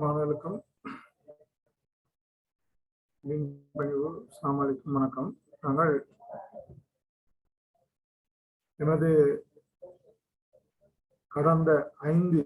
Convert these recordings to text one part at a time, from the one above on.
மாணவர்களுக்கும் அஸ்ஸலாமு அலைக்கும், வணக்கம். நாங்கள் எமது கடந்த 5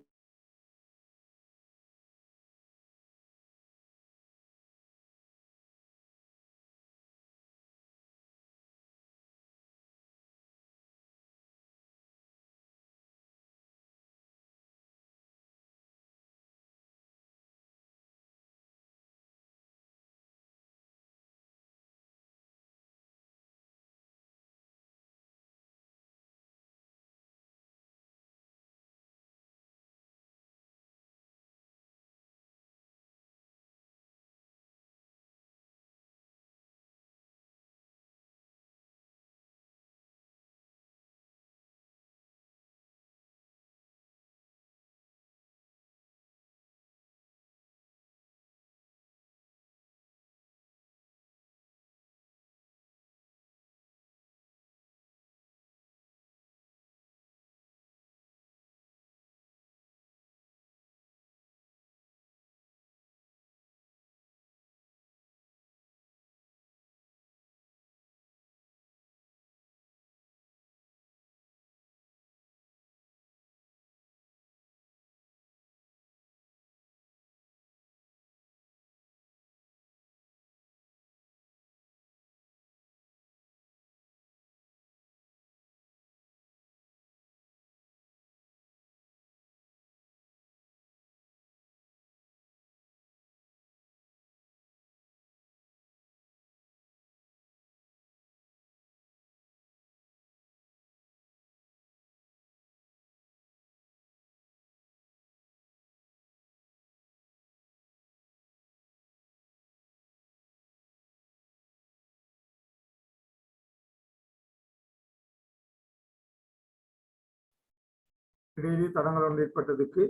இடையிலே தடங்கள் ஒன்று ஏற்பட்டதுக்கு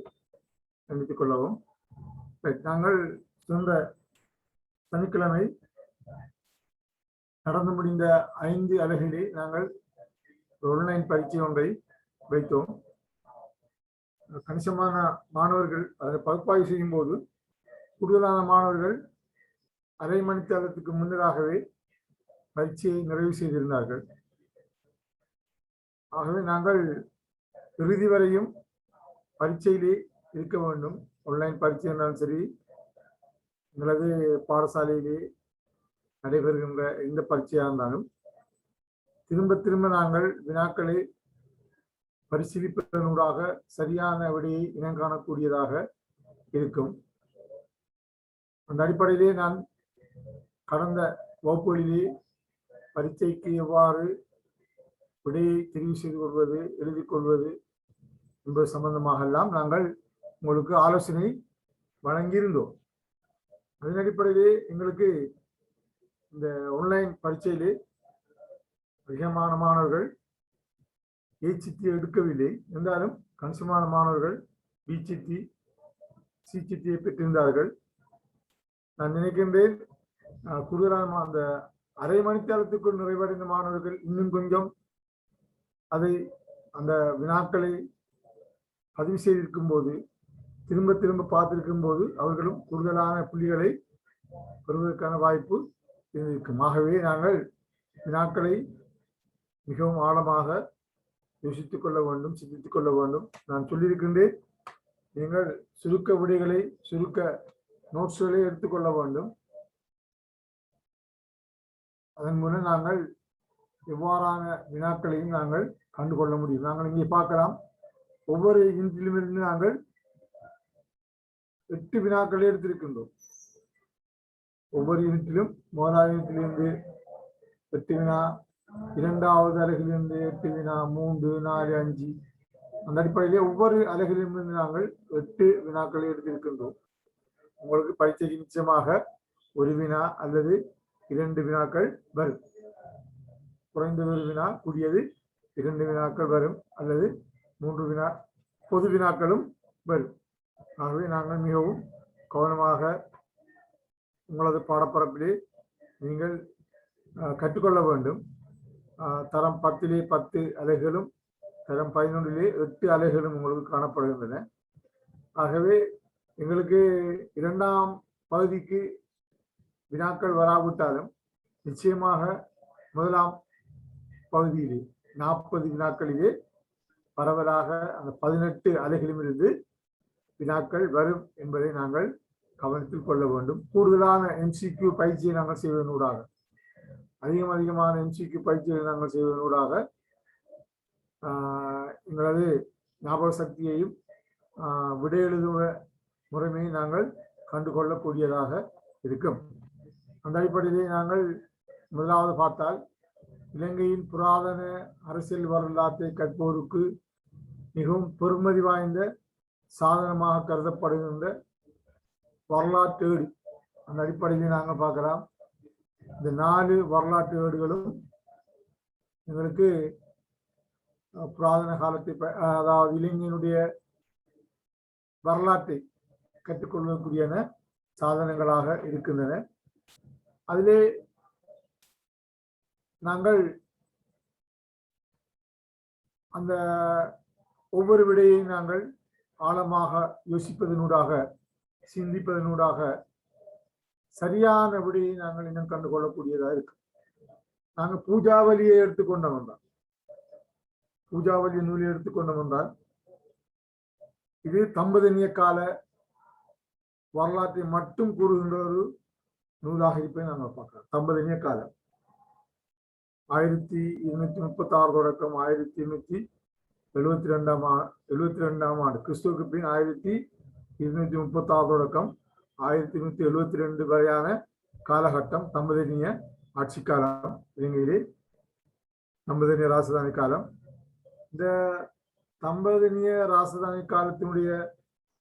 கண்டித்துக் கொள்ளவும். நாங்கள் சென்ற சனிக்கிழமை நடந்து முடிந்த 5 அலகிலே நாங்கள் ஆன்லைன் பரீட்சை ஒன்றை வைத்தோம். கணிசமான மாணவர்கள் அதை பகுப்பாய்வு செய்யும் போது கூடுதலான மாணவர்கள் அரை மணித்தளத்துக்கு முன்னதாகவே பரீட்சையை நிறைவு செய்திருந்தார்கள். ஆகவே நாங்கள் இறுதி வரையும் பரீட்சையிலே இருக்க வேண்டும். ஆன்லைன் பரீட்சை இருந்தாலும் சரி, எங்களது பாடசாலையிலே நடைபெறுகின்ற எந்த பரீட்சையாக இருந்தாலும் திரும்ப திரும்ப நாங்கள் வினாக்களை பரிசீலிப்பதனூடாக சரியான விடையை இனங்காணக்கூடியதாக இருக்கும். அந்த அடிப்படையிலே நான் கடந்த வகுப்புகளிலே பரீட்சைக்கு எவ்வாறு விடையை தெரிவு செய்து கொள்வது, எழுதிக் கொள்வது என்பது சம்பந்தமாக எல்லாம் நாங்கள் உங்களுக்கு ஆலோசனை வழங்கியிருந்தோம். அதன் அடிப்படையிலே எங்களுக்கு இந்த ஆன்லைன் பரீட்சையிலே அதிகமான மாணவர்கள் ஏச்சித்தி எடுக்கவில்லை. இருந்தாலும் கணிசமான மாணவர்கள் பிச்சித்தி, சிச்சித்தியை பெற்றிருந்தார்கள். நான் நினைக்கின்றேன் கூடுதலான அந்த அரை மணித்தளத்துக்குள் நிறைவடைந்த மாணவர்கள் இன்னும் கொஞ்சம் அதை அந்த வினாக்களை பதிவு செய்திருக்கும் போது, திரும்ப திரும்ப பார்த்திருக்கும் போது அவர்களும் கூடுதலான புள்ளிகளை பெறுவதற்கான வாய்ப்பு இருந்திருக்கும். ஆகவே நாங்கள் வினாக்களை மிகவும் ஆழமாக யோசித்துக் கொள்ள வேண்டும், சிந்தித்துக் கொள்ள வேண்டும். நான் சொல்லியிருக்கின்றேன், நீங்கள் சுருக்க விடைகளை, சுருக்க நோட்ஸ்களை எடுத்துக்கொள்ள வேண்டும். அதன் மூலம் நாங்கள் எவ்வாறான வினாக்களையும் நாங்கள் கண்டுகொள்ள முடியும். நாங்கள் இங்கே பார்க்கலாம், ஒவ்வொரு யூனிட்டிலுமிருந்து நாங்கள் 8 வினாக்களை எடுத்திருக்கின்றோம். ஒவ்வொரு யூனிட்டிலும் முதலாவது யூனிட்டிலிருந்து 8 வினா, 2வது அலகிலிருந்து 8 வினா, 3, 4, 5. அந்த அடிப்படையிலே ஒவ்வொரு அலகிலிருந்து நாங்கள் 8 வினாக்களை எடுத்திருக்கின்றோம். உங்களுக்கு பரீட்சைக்கு நிச்சயமாக 1 வினா அல்லது 2 வினாக்கள் வரும். குறைந்தது 1 வினா, கூடியது 2 வினாக்கள் வரும், அல்லது 3 வினா பொது வினாக்களும் வரும். ஆகவே நாங்கள் மிகவும் கவனமாக உங்களது பாடப்பரப்பிலே நீங்கள் கற்றுக்கொள்ள வேண்டும். தரம் 10 10 அலைகளும் தரம் 11 8 அலைகளும் உங்களுக்கு காணப்படுகின்றன. ஆகவே எங்களுக்கு 2ஆம் பகுதிக்கு வினாக்கள் வராவிட்டாலும் நிச்சயமாக 1ஆம் பகுதியிலே 40 வினாக்களிலே பரவலாக அந்த 18 அலைகளிலும் இருந்து வினாக்கள் வரும் என்பதை நாங்கள் கவனத்தில் கொள்ள வேண்டும். கூடுதலான MCQ பயிற்சியை நாங்கள் செய்வதனூடாக அதிகமான MCQ பயிற்சியை நாங்கள் செய்வதனூடாக எங்களது ஞாபக சக்தியையும் விடை எழுதுவ முறைமையை நாங்கள் கண்டுகொள்ளக்கூடியதாக இருக்கும். அந்த அடிப்படையிலே நாங்கள் முதலாவது பார்த்தால் இலங்கையின் புராதன அரசியல் வரலாற்றை கற்போருக்கு மிகவும் பெருமதி வாய்ந்த சாதனமாக கருதப்படுகின்ற வரலாற்று ஏடு. அந்த அடிப்படையில் நாங்கள் பார்க்கலாம். இந்த 4 வரலாற்று ஏடுகளும் எங்களுக்கு புராதன காலத்தை அதாவது இலங்கையினுடைய வரலாற்றை கற்றுக்கொள்ளக்கூடியன சாதனங்களாக இருக்கின்றன. அதிலே நாங்கள் அந்த ஒவ்வொரு விடையை நாங்கள் ஆழமாக யோசிப்பதனூடாக சிந்திப்பதனூடாக சரியான விடையை நாங்கள் இன்னும் கண்டுகொள்ளக்கூடியதாக இருக்கு. நாங்கள் பூஜாவலியை எடுத்துக்கொண்டோம் என்றால் பூஜாவலி நூலை எடுத்துக்கொண்டோம் என்றால் இது தம்பதினிய கால வரலாற்றை மட்டும் கூறுகின்ற ஒரு நூலாக இருப்பதை நாங்கள் பார்க்கலாம். தம்பதினிய காலம் 1236 தொடக்கம் 1272ஆம் ஆண்டு கிறிஸ்துவுக்கு பின் 1236 தொடக்கம் 1172 வரையான காலகட்டம் தம்பதினிய ஆட்சி காலம். இலங்கையிலே தம்பதினிய ராசதானி காலம். இந்த தம்பதினிய ராசதானி காலத்தினுடைய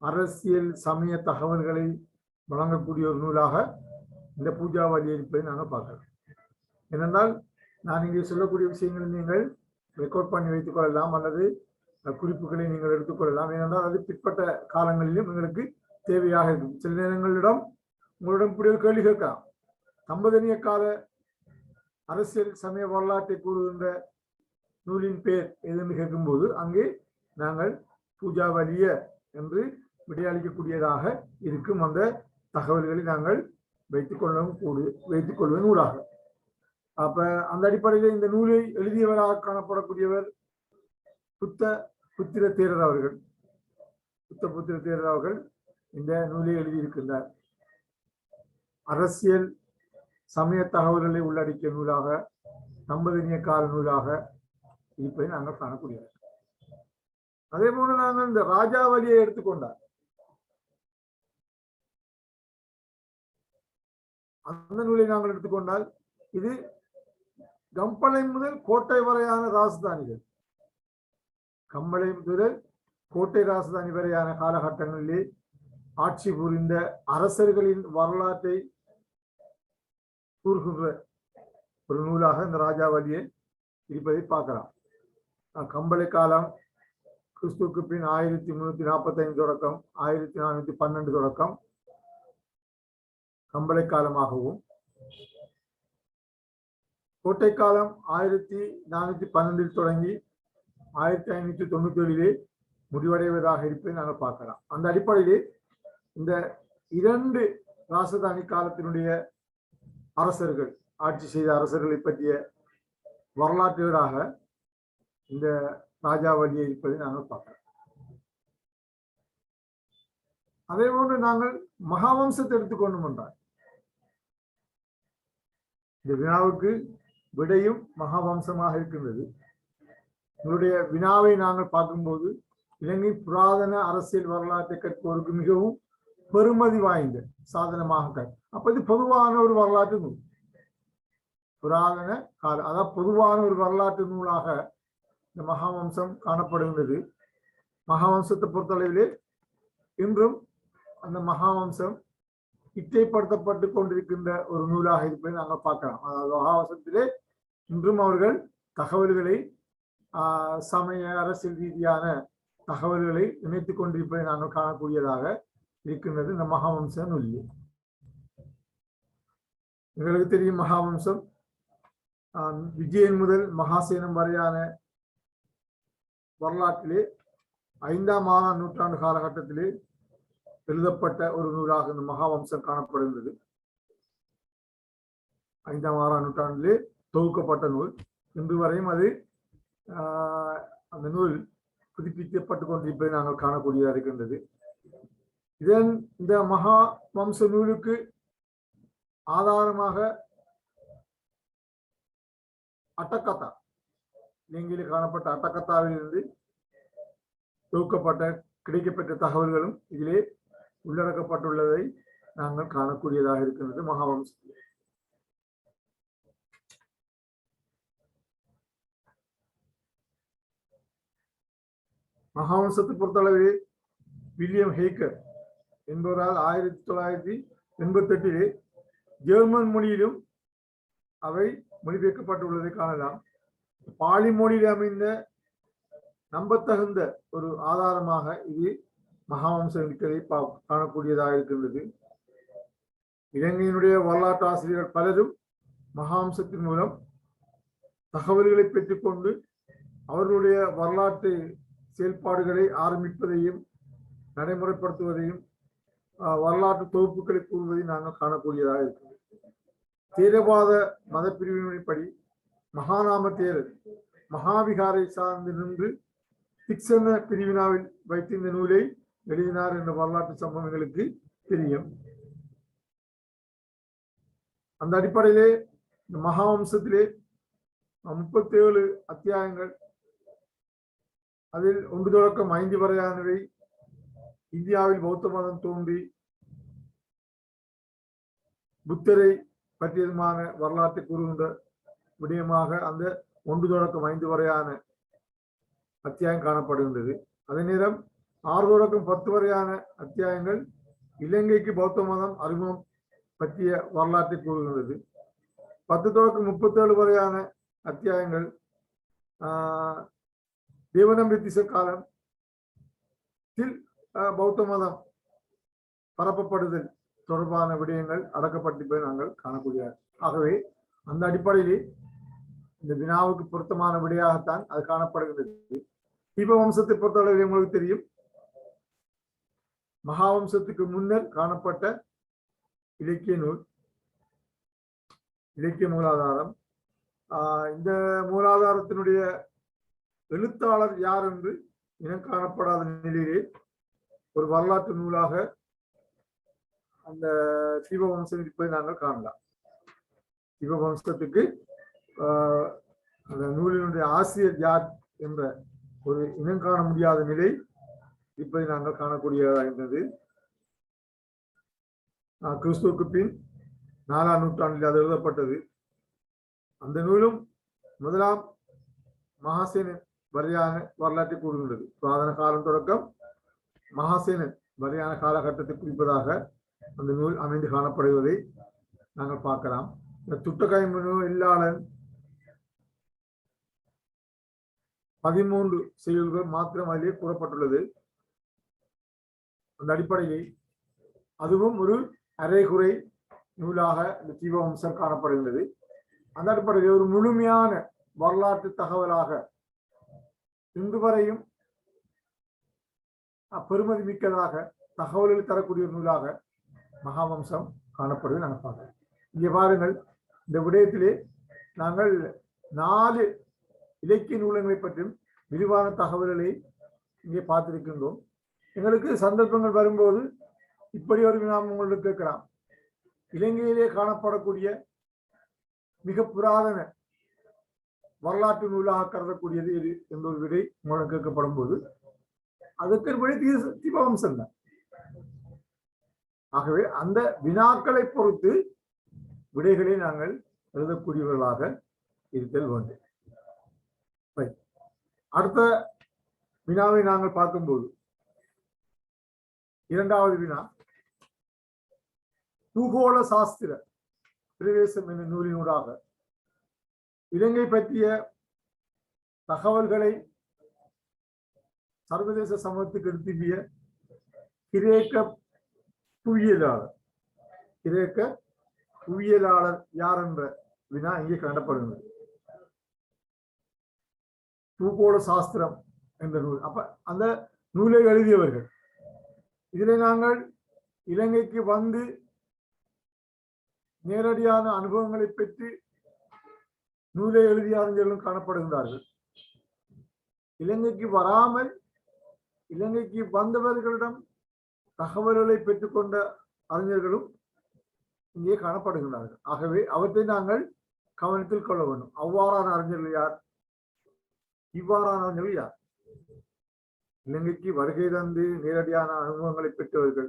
அரசியல் சமய தகவல்களை வழங்கக்கூடிய ஒரு நூலாக இந்த பூஜாவலி இருப்பதை நாங்கள் பார்க்கலாம். ஏனென்றால் நான் இங்கே சொல்லக்கூடிய விஷயங்களை நீங்கள் ரெக்கார்ட் பண்ணி வைத்துக் கொள்ளலாம் அல்லது குறிப்புகளை நீங்கள் எடுத்துக்கொள்ளலாம். ஏனென்றால் அது பிற்பட்ட காலங்களிலும் எங்களுக்கு தேவையாக இருக்கும். சில நேரங்களிடம் உங்களிடம் இப்படி ஒரு கேள்வி கேட்கலாம். தம்பதினிய கால அரசியல் சமய வரலாற்றை கூறுகின்ற நூலின் பேர் எதுன்னு கேட்கும்போது அங்கே நாங்கள் பூஜாவலிய என்று விடையளிக்கக்கூடியதாக இருக்கும். அந்த தகவல்களை நாங்கள் வைத்துக் கொள்வது நூலாக. அப்ப அந்த அடிப்படையில் இந்த நூலை எழுதியவராக காணப்படக்கூடியவர் புத்திர தேரர் அவர்கள். புத்திர தேரர் அவர்கள் இந்த நூலை எழுதியிருக்கின்றார். அரசியல் சமய தகவல்களை உள்ளடக்கிய நூலாக தம்பதினிய கால நூலாக இருப்பதை நாங்கள் காணக்கூடியவர். அதே போல நாங்கள் இந்த ராஜாவலியை எடுத்துக்கொண்டார். அந்த நூலை நாங்கள் எடுத்துக்கொண்டால் இது கம்பளை முதல் கோட்டை வரையான ராஜதானிகள், கம்பளை முதல் கோட்டை ராஜதானி வரையான காலகட்டங்களிலே ஆட்சி புரிந்த அரசர்களின் வரலாற்றை கூறுகின்ற ஒரு நூலாக இந்த ராஜாவலியை இருப்பதை பார்க்கலாம். கம்பளை காலம் கிறிஸ்துவுக்கு பின் 1345 தொடக்கம் 1412 தொடக்கம் கம்பளை காலமாகவும், கோட்டை காலம் 1412 தொடங்கி 1597 முடிவடைவதாக இருப்பதை நாங்கள் பார்க்கலாம். அந்த அடிப்படையிலே இந்த 2 ராசதானி காலத்தினுடைய அரசர்கள், ஆட்சி செய்த அரசர்களை பற்றிய வரலாற்றுகளாக இந்த ராஜாவலியை இருப்பதை நாங்கள் பார்க்கலாம். அதே போன்று நாங்கள் மகாவம்சத்தை எடுத்துக்கொண்டோம் என்றால் இந்த வினாவுக்கு விடையும் மகாவம்சமாக இருக்கின்றது. உங்களுடைய வினாவை நாங்கள் பார்க்கும்போது இலங்கை புராதன அரசியல் வரலாற்றை கற்போருக்கு மிகவும் பெருமதி வாய்ந்த சாதனமாக. அப்ப இது பொதுவான ஒரு வரலாற்று நூல், புராதன கால அதாவது பொதுவான ஒரு வரலாற்று நூலாக இந்த மகாவம்சம் காணப்படுகின்றது. மகாவம்சத்தை பொறுத்தளவிலே இன்றும் அந்த மகாவம்சம் இச்சைப்படுத்தப்பட்டு கொண்டிருக்கின்ற ஒரு நூலாக இருப்பதை நாங்கள் பார்க்கலாம். அதாவது மகாவம்சத்திலே இன்றும் அவர்கள் தகவல்களை சமய அரசியல் ரீதியான தகவல்களை இணைத்துக் கொண்டிருப்பதை நாங்கள் காணக்கூடியதாக இருக்கின்றது இந்த மகாவம்ச நூலில். எங்களுக்கு தெரியும் மகாவம்சம் விஜயன் முதல் மகாசேனம் வரையான வரலாற்றிலே 5ஆம் நூற்றாண்டு காலகட்டத்திலே எழுதப்பட்ட ஒரு நூலாக இந்த மகாவம்சம் காணப்படுகிறது. 5ஆம் நூற்றாண்டிலே தொகுக்கப்பட்ட நூல். இன்று வரையும் அது அந்த நூல் புதுப்பிக்கப்பட்டு கொண்டிருப்பதை நாங்கள் காணக்கூடியதாக இருக்கின்றது. இந்த மகா வம்ச நூலுக்கு ஆதாரமாக அட்டக்கத்தா, இலங்கையில் காணப்பட்ட அட்டக்கத்தாவிலிருந்து தொகுக்கப்பட்ட கிடைக்கப்பட்ட தகவல்களும் இதிலே உள்ளடக்கப்பட்டுள்ளதை நாங்கள் காணக்கூடியதாக இருக்கின்றது. மகாவம்சம் மகாவம்சத்தை பொறுத்தளவிலே வில்லியம் ஹேக்கர் என்பவரால் 1988 ஜெர்மன் மொழியிலும் அவை மொழிபெயர்க்கப்பட்டுள்ளதை காணலாம். பாலி மொழியில் அமைந்த நம்பத்தகுந்த ஒரு ஆதாரமாக இது மகாவம்சம் இருக்கிறதை காணக்கூடியதாக இருக்கின்றது. இலங்கையினுடைய வரலாற்று ஆசிரியர்கள் பலரும் மகாவம்சத்தின் மூலம் தகவல்களை பெற்றுக்கொண்டு அவர்களுடைய வரலாற்று செயல்பாடுகளை ஆரம்பிப்பதையும் நடைமுறைப்படுத்துவதையும் வரலாற்று தொகுப்புகளை கூறுவதையும் நாங்கள் காணக்கூடியதாக இருக்கிறது. தேரவாத மத பிரிவினைப்படி மகாநாம தேரர் மகாவிகாரை சார்ந்து நின்று திக்சன பிரிவினாவில் வைத்து இந்த நூலை எழுதினார் என்ற வரலாற்று சம்பவங்களுக்கு தெரியும். அந்த அடிப்படையிலே இந்த மகாவம்சத்திலே 37 அத்தியாயங்கள், அதில் 1 தொடக்கம் 5 வரையானவை இந்தியாவில் பௌத்த மதம் தோன்றி புத்தரை பற்றியதுமான வரலாற்றை கூறுகின்ற விடயமாக அந்த 1 தொடக்கம் 5 வரையான அத்தியாயம் காணப்படுகின்றது. அதே நேரம் 6 தொடக்கம் 10 வரையான அத்தியாயங்கள் இலங்கைக்கு பௌத்த மதம் அறிமுகம் பற்றிய வரலாற்றை கூறுகின்றது. 10 தொடக்கம் 37 வரையான அத்தியாயங்கள் தேவநம்பித்திச காலத்தில் பௌத்த மதம் பரப்பப்படுதல் தொடர்பான விடயங்கள் அடக்கப்பட்டிருப்பதை நாங்கள் காணக்கூடிய. ஆகவே அந்த அடிப்படையில் இந்த வினாவுக்கு பொருத்தமான விடையாகத்தான் அது காணப்படுகிறது. தீபவம்சத்தை பொறுத்தளவில் உங்களுக்கு தெரியும், மகாவம்சத்துக்கு முன்னர் காணப்பட்ட இலக்கிய நூல், இலக்கிய மூலாதாரம். இந்த மூலாதாரத்தினுடைய எழுத்தாளர் யார் என்று இனம் காணப்படாத நிலையிலே ஒரு வரலாற்று நூலாக அந்த தீபவம்சம் இருப்பதை நாங்கள் காணலாம். தீபவம்சத்துக்கு அந்த நூலினுடைய ஆசிரியர் யார் என்ற ஒரு இனம் காண முடியாத நிலை இருப்பதை நாங்கள் காணக்கூடியதாக இருந்தது. கிறிஸ்துவுக்கு பின் 4ஆம் நூற்றாண்டில் அது எழுதப்பட்டது. அந்த நூலும் 1ஆம் மகாசேனன் வரையான வரலாற்றை கூறுகின்றது. புராதன காலம் தொடக்கம் மகாசேனன் வரையான காலகட்டத்தை குறிப்பதாக அந்த நூல் அமைந்து காணப்படுவதை நாங்கள் பார்க்கலாம். இந்த துட்டகைமனு இல்லாளன் 13 செய்யுள்கள் மாத்திரம் அதிலே கூறப்பட்டுள்ளது. அந்த அடிப்படையில் அதுவும் ஒரு அரைகுறை நூலாக இந்த தீபவம்சம் காணப்படுகின்றது. அந்த அடிப்படையில் ஒரு முழுமையான வரலாற்று தகவலாக இன்று வரையும் பெருமதி மிக்கதாக தகவல்கள் தரக்கூடிய நூலாக மகாவம்சம் காணப்படுவதை நாங்கள் பார்க்கிறோம். இங்கே பாருங்கள், இந்த விடயத்திலே நாங்கள் 4 இலக்கிய நூலங்களை பற்றியும் விரிவான தகவல்களை இங்கே பார்த்திருக்கின்றோம். எங்களுக்கு சந்தர்ப்பங்கள் வரும்போது இப்படி ஒரு நாம் உங்களுக்கு கேட்கலாம், இலங்கையிலே காணப்படக்கூடிய மிக புராதன வரலாற்று நூலாக கருதக்கூடியது எது என்ற ஒரு விடை உங்களுக்கு கேட்கப்படும் போது அதற்கு விடை தீபவம்சம் தான். ஆகவே அந்த வினாக்களை பொறுத்து விடைகளை நாங்கள் எழுதக்கூடியவர்களாக இருத்தல் வேண்டும். அடுத்த வினாவை நாங்கள் பார்க்கும்போது 2வது வினா, பூகோள சாஸ்திர பிரவேசம் என்ற நூலினூடாக இலங்கை பற்றிய தகவல்களை சர்வதேச சமூகத்துக்கு எடுத்துவிய கிரேக்க புவியியலாளர், கிரேக்க புவியியலாளர் யார் என்ற வினா இங்கே காணப்படுகிறது. பூகோள சாஸ்திரம் என்ற நூல். அப்ப அந்த நூலை எழுதியவர்கள். இதில் நாங்கள் இலங்கைக்கு வந்து நேரடியான அனுபவங்களை பெற்று நூலை எழுதிய அறிஞர்களும் காணப்படுகின்றார்கள். இலங்கைக்கு வராமல் இலங்கைக்கு வந்தவர்களிடம் தகவல்களை பெற்றுக்கொண்ட அறிஞர்களும் இங்கே காணப்படுகின்றார்கள். ஆகவே அவற்றை நாங்கள் கவனத்தில் கொள்ள வேண்டும். அவ்வாறான அறிஞர்கள் யார்? இவ்வாறான அறிஞர்கள் யார்? இலங்கைக்கு வருகை தந்து நேரடியான அனுபவங்களை பெற்றவர்கள்.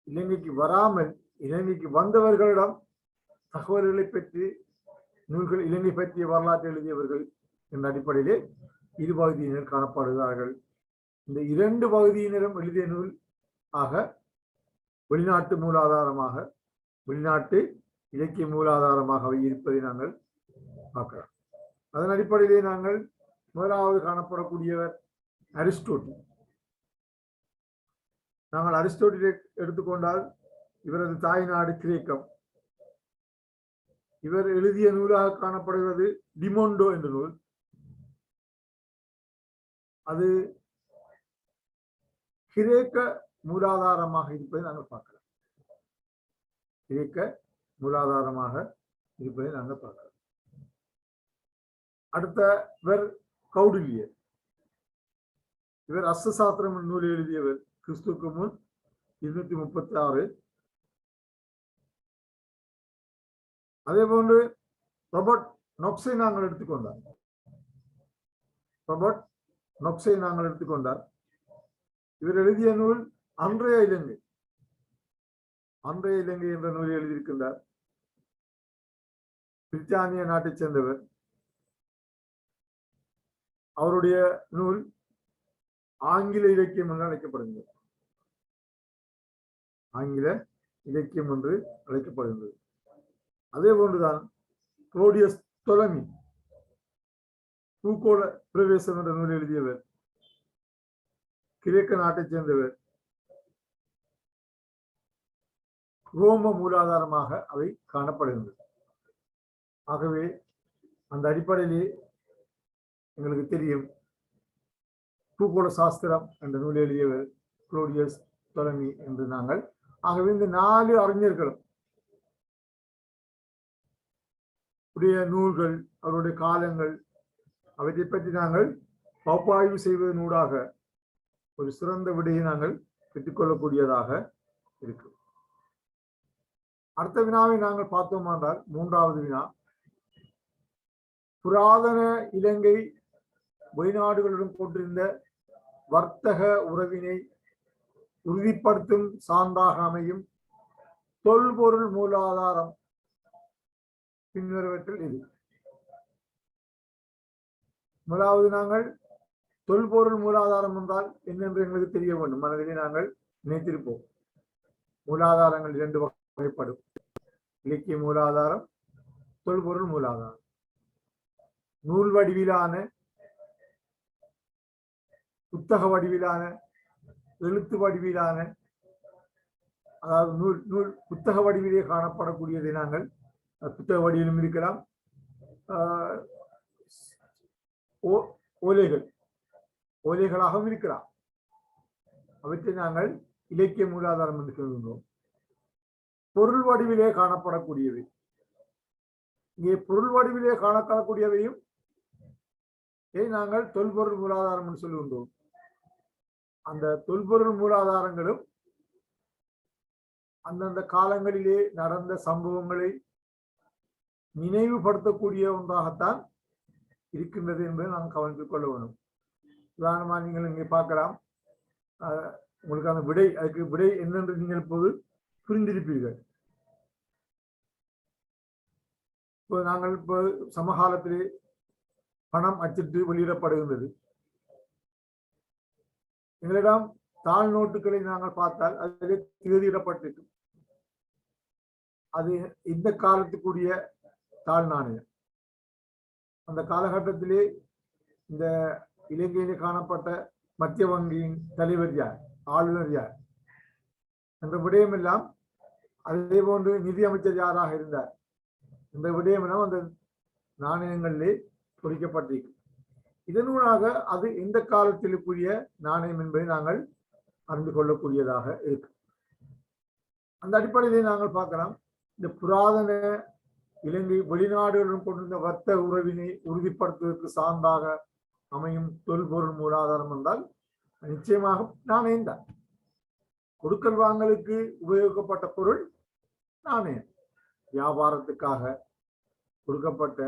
இலங்கைக்கு வராமல் இலங்கைக்கு வந்தவர்களிடம் தகவல்களை பெற்று நூல்கள் இலங்கை பற்றிய வரலாற்று எழுதியவர்கள் என்ற அடிப்படையிலே இரு பகுதியினர் காணப்படுகிறார்கள். இந்த இரண்டு பகுதியினரும் எழுதிய நூல் ஆக வெளிநாட்டு மூலாதாரமாக வெளிநாட்டு இலக்கிய மூலாதாரமாக இருப்பதை நாங்கள் பார்க்கலாம். அதன் அடிப்படையிலே நாங்கள் முதலாவது காணப்படக்கூடியவர் அரிஸ்டோட்டில். நாங்கள் அரிஸ்டோட்டிலை எடுத்துக்கொண்டால் இவரது தாய்நாடு கிரேக்கம். இவர் எழுதிய நூலாக காணப்படுகிறது டிமோண்டோ என்ற நூல். அது கிரேக்க மூலாதாரமாக இருப்பதை நாங்கள் பார்க்கலாம். கிரேக்க மூலாதாரமாக இருப்பதை நாங்கள் பார்க்கலாம். அடுத்தவர் கௌடில்யர். இவர் அஸ்தசாஸ்திரம் நூலை எழுதியவர். கிறிஸ்துக்கு முன் 236. அதே போன்று ராபர்ட் நொக்ஸை நாங்கள் எடுத்துக்கொண்டார். ராபர்ட் நொக்ஸை நாங்கள் எடுத்துக்கொண்டார். இவர் எழுதிய நூல் அன்றைய இலங்கை. அன்றைய இலங்கை என்ற நூலை எழுதியிருக்கின்றார். பிரித்தானிய நாட்டைச் சேர்ந்தவர். அவருடைய நூல் ஆங்கில இலக்கியம் என்று அழைக்கப்படுகிறது. ஆங்கில இலக்கியம் என்று அழைக்கப்படுகிறது. அதே போன்றுதான் குளோடியஸ் தொலமி பூகோள பிரவேசம் என்ற நூல் எழுதியவர். கிரேக்க நாட்டைச் சேர்ந்தவர். ரோம மூலாதாரமாக அவை காணப்படுகின்றது. ஆகவே அந்த அடிப்படையிலே எங்களுக்கு தெரியும் பூகோள சாஸ்திரம் என்ற நூல் எழுதியவர் குளோடியஸ் தொலமி என்று நாங்கள். ஆகவே இந்த 4 அறிஞர்களும் உடைய நூல்கள், அவருடைய காலங்கள், அவற்றை பற்றி நாங்கள் பகுப்பாய்வு செய்வதனூடாக ஒரு சிறந்த விடையை நாங்கள் பெற்றுக்கொள்ளக்கூடியதாக இருக்கு. அடுத்த வினாவை நாங்கள் பார்த்தோம் என்றால் 3வது வினா, புராதன இலங்கை வெளிநாடுகளுடன் கொண்டிருந்த வர்த்தக உறவினை உறுதிப்படுத்தும் சான்றாக அமையும் தொல்பொருள் மூலாதாரம் பின்வருவற்றில் இது. முதலாவது நாங்கள் தொல்பொருள் மூலாதாரம் என்றால் என்னென்று எங்களுக்கு தெரிய வேண்டும். மனதிலே நாங்கள் நினைத்திருப்போம். மூலாதாரங்கள் 2 வகைப்படும். இலக்கிய மூலாதாரம், தொல்பொருள் மூலாதாரம். நூல் வடிவிலான, புத்தக வடிவிலான, எழுத்து வடிவிலான, அதாவது நூல் புத்தக வடிவிலே காணப்படக்கூடியதை நாங்கள் புத்தக வடிவிலும் இருக்கலாம். ஓலைகளாகவும் இருக்கலாம். அவற்றை நாங்கள் இலக்கிய மூலாதாரம் என்று சொல்கின்றோம். பொருள் வடிவிலே காணப்படக்கூடியவை. இங்கே பொருள் வடிவிலே காணப்படக்கூடியவையும் நாங்கள் தொல்பொருள் மூலாதாரம் என்று சொல்கின்றோம். அந்த தொல்பொருள் மூலாதாரங்களும் அந்தந்த காலங்களிலே நடந்த சம்பவங்களை நினைவுபடுத்தக்கூடிய ஒன்றாகத்தான் இருக்கின்றது என்பதை நாம் கவனித்துக் கொள்ள வேண்டும். உதாரணமாக நீங்கள் இங்கே பார்க்கலாம். உங்களுக்கு அந்த விடை, அதுக்கு விடை என்னென்று நீங்கள் இப்போது புரிந்திருப்பீர்கள். இப்போ நாங்கள் இப்போ சமகாலத்திலே பணம் அச்சிட்டு வெளியிடப்படுகின்றது. எங்களிடம் தாழ் நோட்டுகளை நாங்கள் பார்த்தால் அதிலே தேதியிடப்பட்டிருக்கும். அது இந்த காலத்துக்குரிய தாழ் நாணயம். அந்த காலகட்டத்திலே இந்த இலங்கையிலே காணப்பட்ட மத்திய வங்கியின் தலைவர் யார், ஆளுநர் யார், என்ற விடயமெல்லாம் அதே போன்று நிதி அமைச்சர் யாராக இருந்தார் இந்த விடயமெல்லாம் அந்த நாணயங்களிலே பொறிக்கப்பட்டிருக்கு. இதனூடாக அது எந்த காலத்திற்குரிய நாணயம் என்பதை நாங்கள் அறிந்து கொள்ளக்கூடியதாக இருக்கு. அந்த அடிப்படையிலே நாங்கள் பார்க்கலாம், இந்த புராதன இலங்கை வெளிநாடுகளுடன் கொண்டிருந்த வர்த்தக உறவினை உறுதிப்படுத்துவதற்கு சார்ந்தாக அமையும் தொல்பொருள் மூலாதாரம் என்றால் நிச்சயமாக நாணயம் தான். கொடுக்கல் வாங்கலுக்கு உபயோகிக்கப்பட்ட பொருள் நாணயம். வியாபாரத்துக்காக கொடுக்கப்பட்ட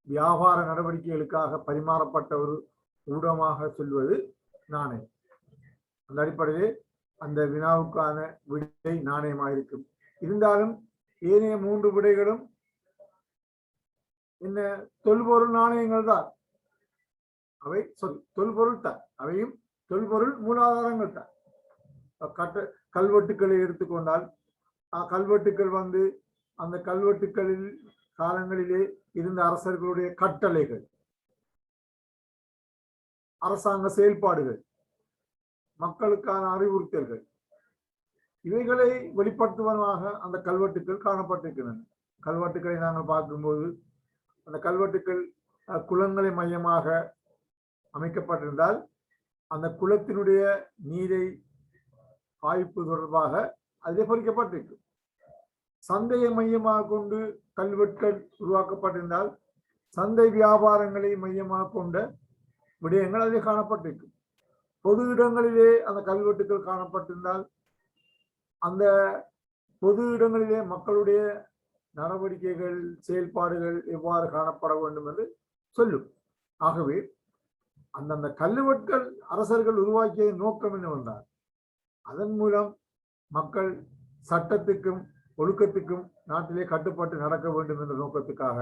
வியாபார நடவடிக்கைகளுக்காக பரிமாறப்பட்ட ஒரு ஊடகமாக சொல்வது நாணயம். அந்த அடிப்படையிலே அந்த வினாவுக்கான விடை நாணயமாக இருக்கும். இருந்தாலும் ஏனைய 3 விடைகளும் என்ன தொல்பொருள் நாணயங்கள் தான். அவை தொல்பொருள் தான், அவையும் தொல்பொருள் மூலாதாரங்கள் தான். கல்வெட்டுக்களை எடுத்துக்கொண்டால் கல்வெட்டுக்கள் அந்த கல்வெட்டுக்களில் காலங்களிலே இருந்த அரசர்களுடைய கட்டளைகள், அரசாங்க செயல்பாடுகள், மக்களுக்கான அறிவுறுத்தல்கள், இவைகளை வெளிப்படுத்துவதாக அந்த கல்வெட்டுக்கள் காணப்பட்டிருக்கின்றன. கல்வெட்டுக்களை நாங்கள் பார்க்கும்போது அந்த கல்வெட்டுக்கள் குளங்களை மையமாக அமைக்கப்பட்டிருந்தால் அந்த குளத்தினுடைய நீரை பாய்ப்பு தொடர்பாக அதிலே பொறிக்கப்பட்டிருக்கு. சந்தையை மையமாக கொண்டு கல்வெட்டுகள் உருவாக்கப்பட்டிருந்தால் சந்தை வியாபாரங்களை மையமாக கொண்ட விடயங்கள் அதில் காணப்பட்டிருக்கு. பொது இடங்களிலே அந்த கல்வெட்டுக்கள் காணப்பட்டிருந்தால் அந்த பொது இடங்களிலே மக்களுடைய நடவடிக்கைகள், செயல்பாடுகள் எவ்வாறு காணப்பட வேண்டும் என்று சொல்லும். ஆகவே அந்தந்த கல்வெட்டுகள் அரசர்கள் உருவாக்கிய நோக்கம் என்னவென்றால் அதன் மூலம் மக்கள் சட்டத்துக்கும் ஒழுக்கத்துக்கும் நாட்டிலே கட்டுப்பட்டு நடக்க வேண்டும் என்ற நோக்கத்துக்காக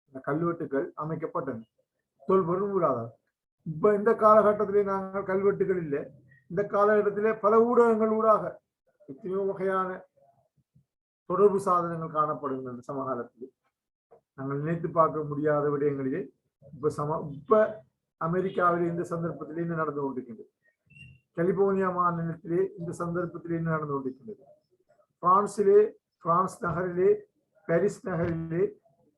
இந்த கல்வெட்டுகள் அமைக்கப்பட்டன. தொல்பொருள் மூலாதாரம். இப்ப இந்த காலகட்டத்திலே நாங்கள் கல்வெட்டுகள் இல்லை. இந்த காலகட்டத்திலே பல ஊடகங்கள் ஊடாக எத்தனையோ வகையான தொடர்பு சாதனங்கள் காணப்படுகின்றன. சமகாலத்தில் நாங்கள் நினைத்து பார்க்க முடியாத விடயங்களிலே இப்ப அமெரிக்காவிலே இந்த சந்தர்ப்பத்திலே என்ன நடந்து கொண்டிருக்கின்றது, கலிபோர்னியா மாநிலத்திலே இந்த சந்தர்ப்பத்திலே என்ன நடந்து கொண்டிருக்கின்றது, பிரான்ஸ் நகரிலே, பாரிஸ் நகரிலே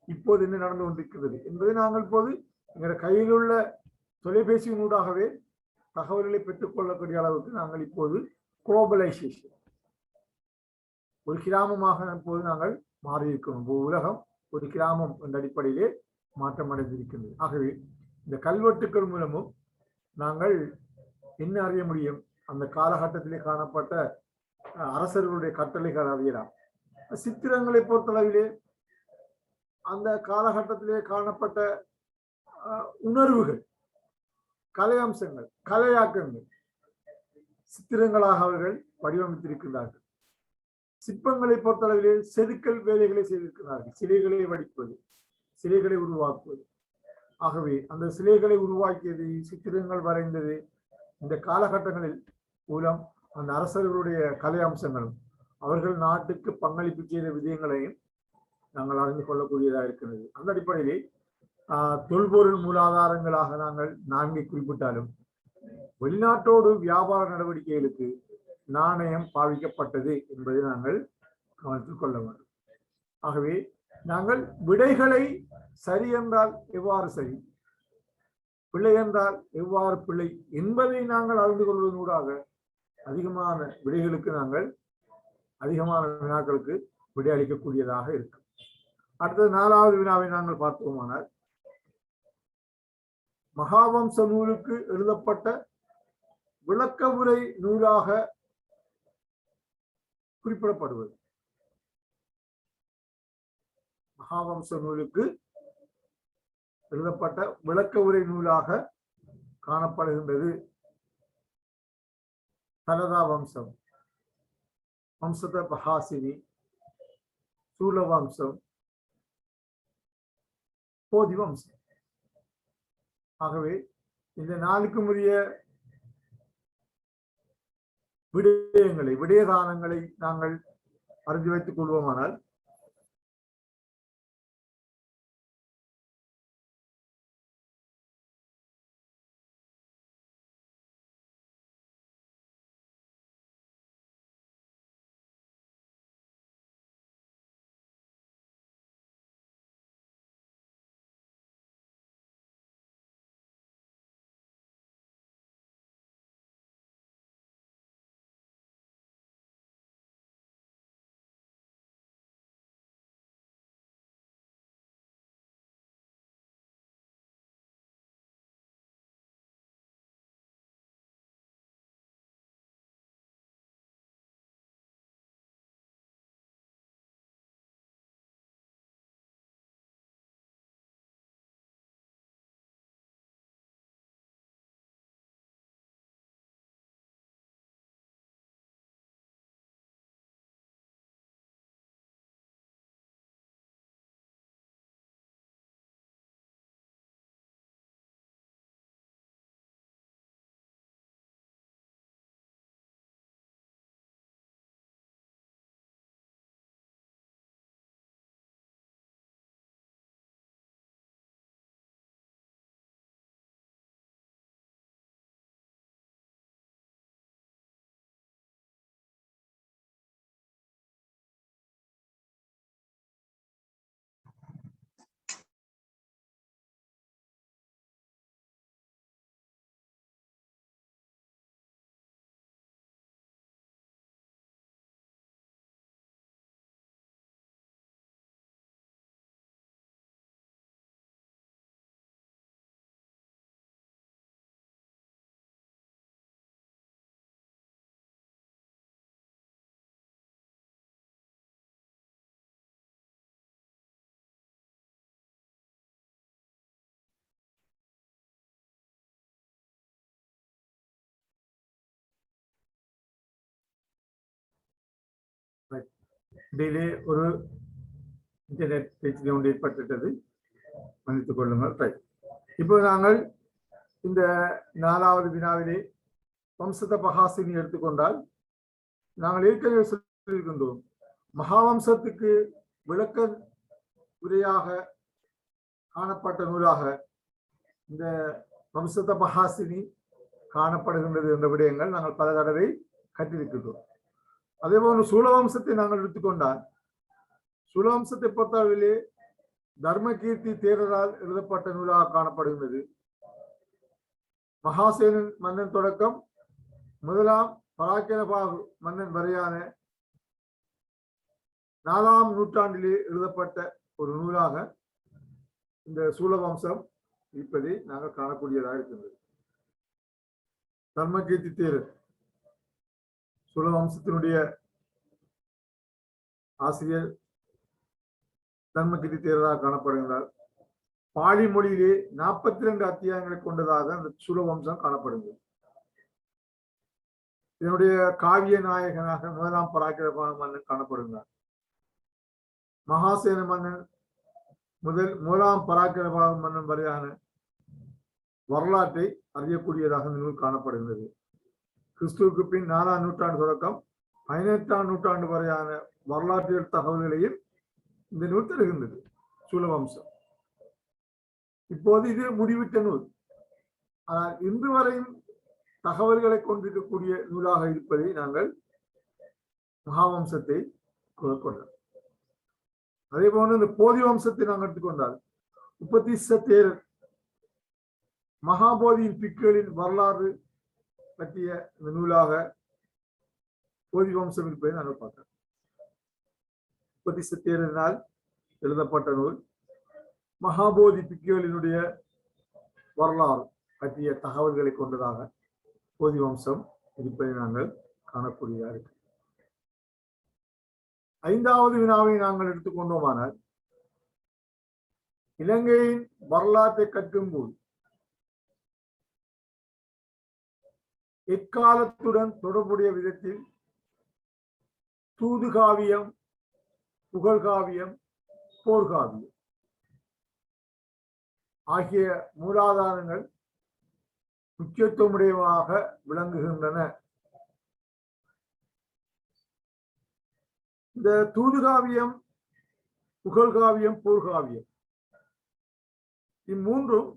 இப்போது என்ன நடந்து கொண்டிருக்கிறது என்பதை நாங்கள் இப்போது எங்கள் கையில் உள்ள தொலைபேசியினூடாகவே தகவல்களை பெற்றுக் கொள்ளக்கூடிய அளவுக்கு நாங்கள் இப்போது குளோபலைசேஷன் ஒரு கிராமமாக இப்போது நாங்கள் மாறியிருக்கிறோம். உலகம் ஒரு கிராமம் என்ற அடிப்படையிலே மாற்றம் அடைந்திருக்கின்றது. ஆகவே இந்த கல்வெட்டுக்கள் மூலமும் நாங்கள் என்ன அறிய முடியும், அந்த காலகட்டத்திலே காணப்பட்ட அரசர்களுடைய கட்டளைகள் அறியலாம். சித்திரங்களை பொறுத்தளவிலே அந்த காலகட்டத்திலே காணப்பட்ட உணர்வுகள், கலை அம்சங்கள், கலையாக்கங்கள் சித்திரங்களாக அவர்கள் வடிவமைத்திருக்கிறார்கள். சிற்பங்களை பொறுத்தளவிலே செதுக்கல் வேலைகளை செய்திருக்கிறார்கள். சிலைகளை வடிப்பது, சிலைகளை உருவாக்குவது. ஆகவே அந்த சிலைகளை உருவாக்கியது, சித்திரங்கள் வரைந்தது இந்த காலகட்டங்களில் மூலம் அந்த அரசர்களுடைய கலை அம்சங்களும் அவர்கள் நாட்டுக்கு பங்களிப்பு செய்த விதயங்களையும் நாங்கள் அறிந்து கொள்ளக்கூடியதாக இருக்கிறது. அந்த அடிப்படையிலே தொல்பொருள் மூலாதாரங்களாக நாங்கள் 4 குறிப்பிட்டாலும் வெளிநாட்டோடு வியாபார நடவடிக்கைகளுக்கு நாணயம் பாவிக்கப்பட்டது என்பதை நாங்கள் கவனத்தில் கொள்ள வேண்டும். ஆகவே நாங்கள் விடைகளை சரி என்றால் எவ்வாறு சரி, பிள்ளை என்றால் எவ்வாறு பிள்ளை என்பதை நாங்கள் அறிந்து கொள்வதனூடாக அதிகமான விடைகளுக்கு நாங்கள் அதிகமான வினாக்களுக்கு விடை அளிக்கக்கூடியதாக இருக்கும். அடுத்தது 4வது வினாவை நாங்கள் பார்த்தோமானால், மகாவம்ச நூலுக்கு எழுதப்பட்ட விளக்க உரை நூலாக குறிப்பிடப்படுவது. மகாவம்ச நூலுக்கு எழுதப்பட்ட விளக்க உரை நூலாக காணப்படுகின்றது தலதா வம்சம், வம்சத பஹாசினி, சூல வம்சம், போதி வம்சம். ஆகவே இந்த 4க்கும் உரிய விடயதானங்களை நாங்கள் அறிந்து வைத்துக் கொள்வோமானால் இடையிலே ஒரு இன்டர்நெட் பிரச்சனை ஒன்று ஏற்பட்டுட்டது, மன்னித்துக் கொள்ளுங்கள். ரைட், இப்போ நாங்கள் இந்த 4வது வினாவிலே வம்சத பகாசினி எடுத்துக்கொண்டால், நாங்கள் ஏற்கனவே சொல்லியிருக்கின்றோம், மகாவம்சத்துக்கு விளக்க உரையாக காணப்பட்ட நூலாக இந்த வம்சத பகாசினி காணப்படுகின்றது என்ற விடயங்கள் நாங்கள் பல தடவை கற்றிருக்கின்றோம். அதே போன்று சூலவம்சத்தை நாங்கள் எடுத்துக்கொண்டால், சூலவம்சத்தை பொறுத்தவரையிலே தர்மகீர்த்தி தேரரால் எழுதப்பட்ட நூலாக காணப்படுகின்றது. மகாசேனன் மன்னன் தொடக்கம் முதலாம் பராக்கிரபாகு மன்னன் வரையான 4ஆம் நூற்றாண்டிலே எழுதப்பட்ட ஒரு நூலாக இந்த சூலவம்சம் இருப்பதை நாங்கள் காணக்கூடியதாக இருக்கின்றது. தர்மகீர்த்தி தேரர் சூலவம்சத்தினுடைய ஆசிரியர் தர்மகீர்த்தி தேரராக காணப்படுகிறார். பாலி மொழியிலே 42 அத்தியாயங்களை கொண்டதாக அந்த சூலவம்சம் காணப்படுகிறது. இதனுடைய காவிய நாயகனாக முதலாம் பராக்கிரபாகு மன்னன் காணப்படுகிறார். மகாசேன மன்னன் முதலாம் பராக்கிரபாகு மன்னன் வரையான வரலாற்றை அறியக்கூடியதாக இந்த நூல் காணப்படுகிறது. கிறிஸ்துவுக்கு பின் 4ஆம் நூற்றாண்டு தொடக்கம் 18ஆம் நூற்றாண்டு வரையான வரலாற்றியல் தகவல்களையும் இந்த நூல் தருகின்றது. சூலவம்சம் இப்போது இது முடிவிட்ட நூல், ஆனால் இன்று வரையும் தகவல்களை கொண்டிருக்கக்கூடிய நூலாக இருப்பதை நாங்கள் மகாவம்சத்தை கொண்டோம். அதே போன்று இந்த போதி வம்சத்தை நாங்கள் எடுத்துக்கொண்டால், உபதிஸ்ஸ தேரர் மகாபோதியின் பிக்குகளின் வரலாறு பற்றிய இந்த நூலாக போதி வம்சம் இருப்பதை நாங்கள் பார்த்தோம். உபதிஸ்ஸ தேரரினால் எழுதப்பட்ட நூல் மகாபோதி பிக்குகளினுடைய வரலாறு பற்றிய தகவல்களை கொண்டதாக போதி வம்சம் இருப்பதை நாங்கள் காணக்கூடியதாக இருக்கு. 5வது வினாவை நாங்கள் எடுத்துக்கொண்டோமானால், இலங்கையின் வரலாற்றை கற்கும்போது எக்காலத்துடன் தொடர்புடைய விதத்தில் தூதுகாவியம், புகழ்காவியம், போர்காவியம் ஆகிய மூலாதாரங்கள் முக்கியத்துவமுடையதாக விளங்குகின்றன. இந்த தூதுகாவியம், புகழ்காவியம், போர்காவியம் இம்மூன்றும்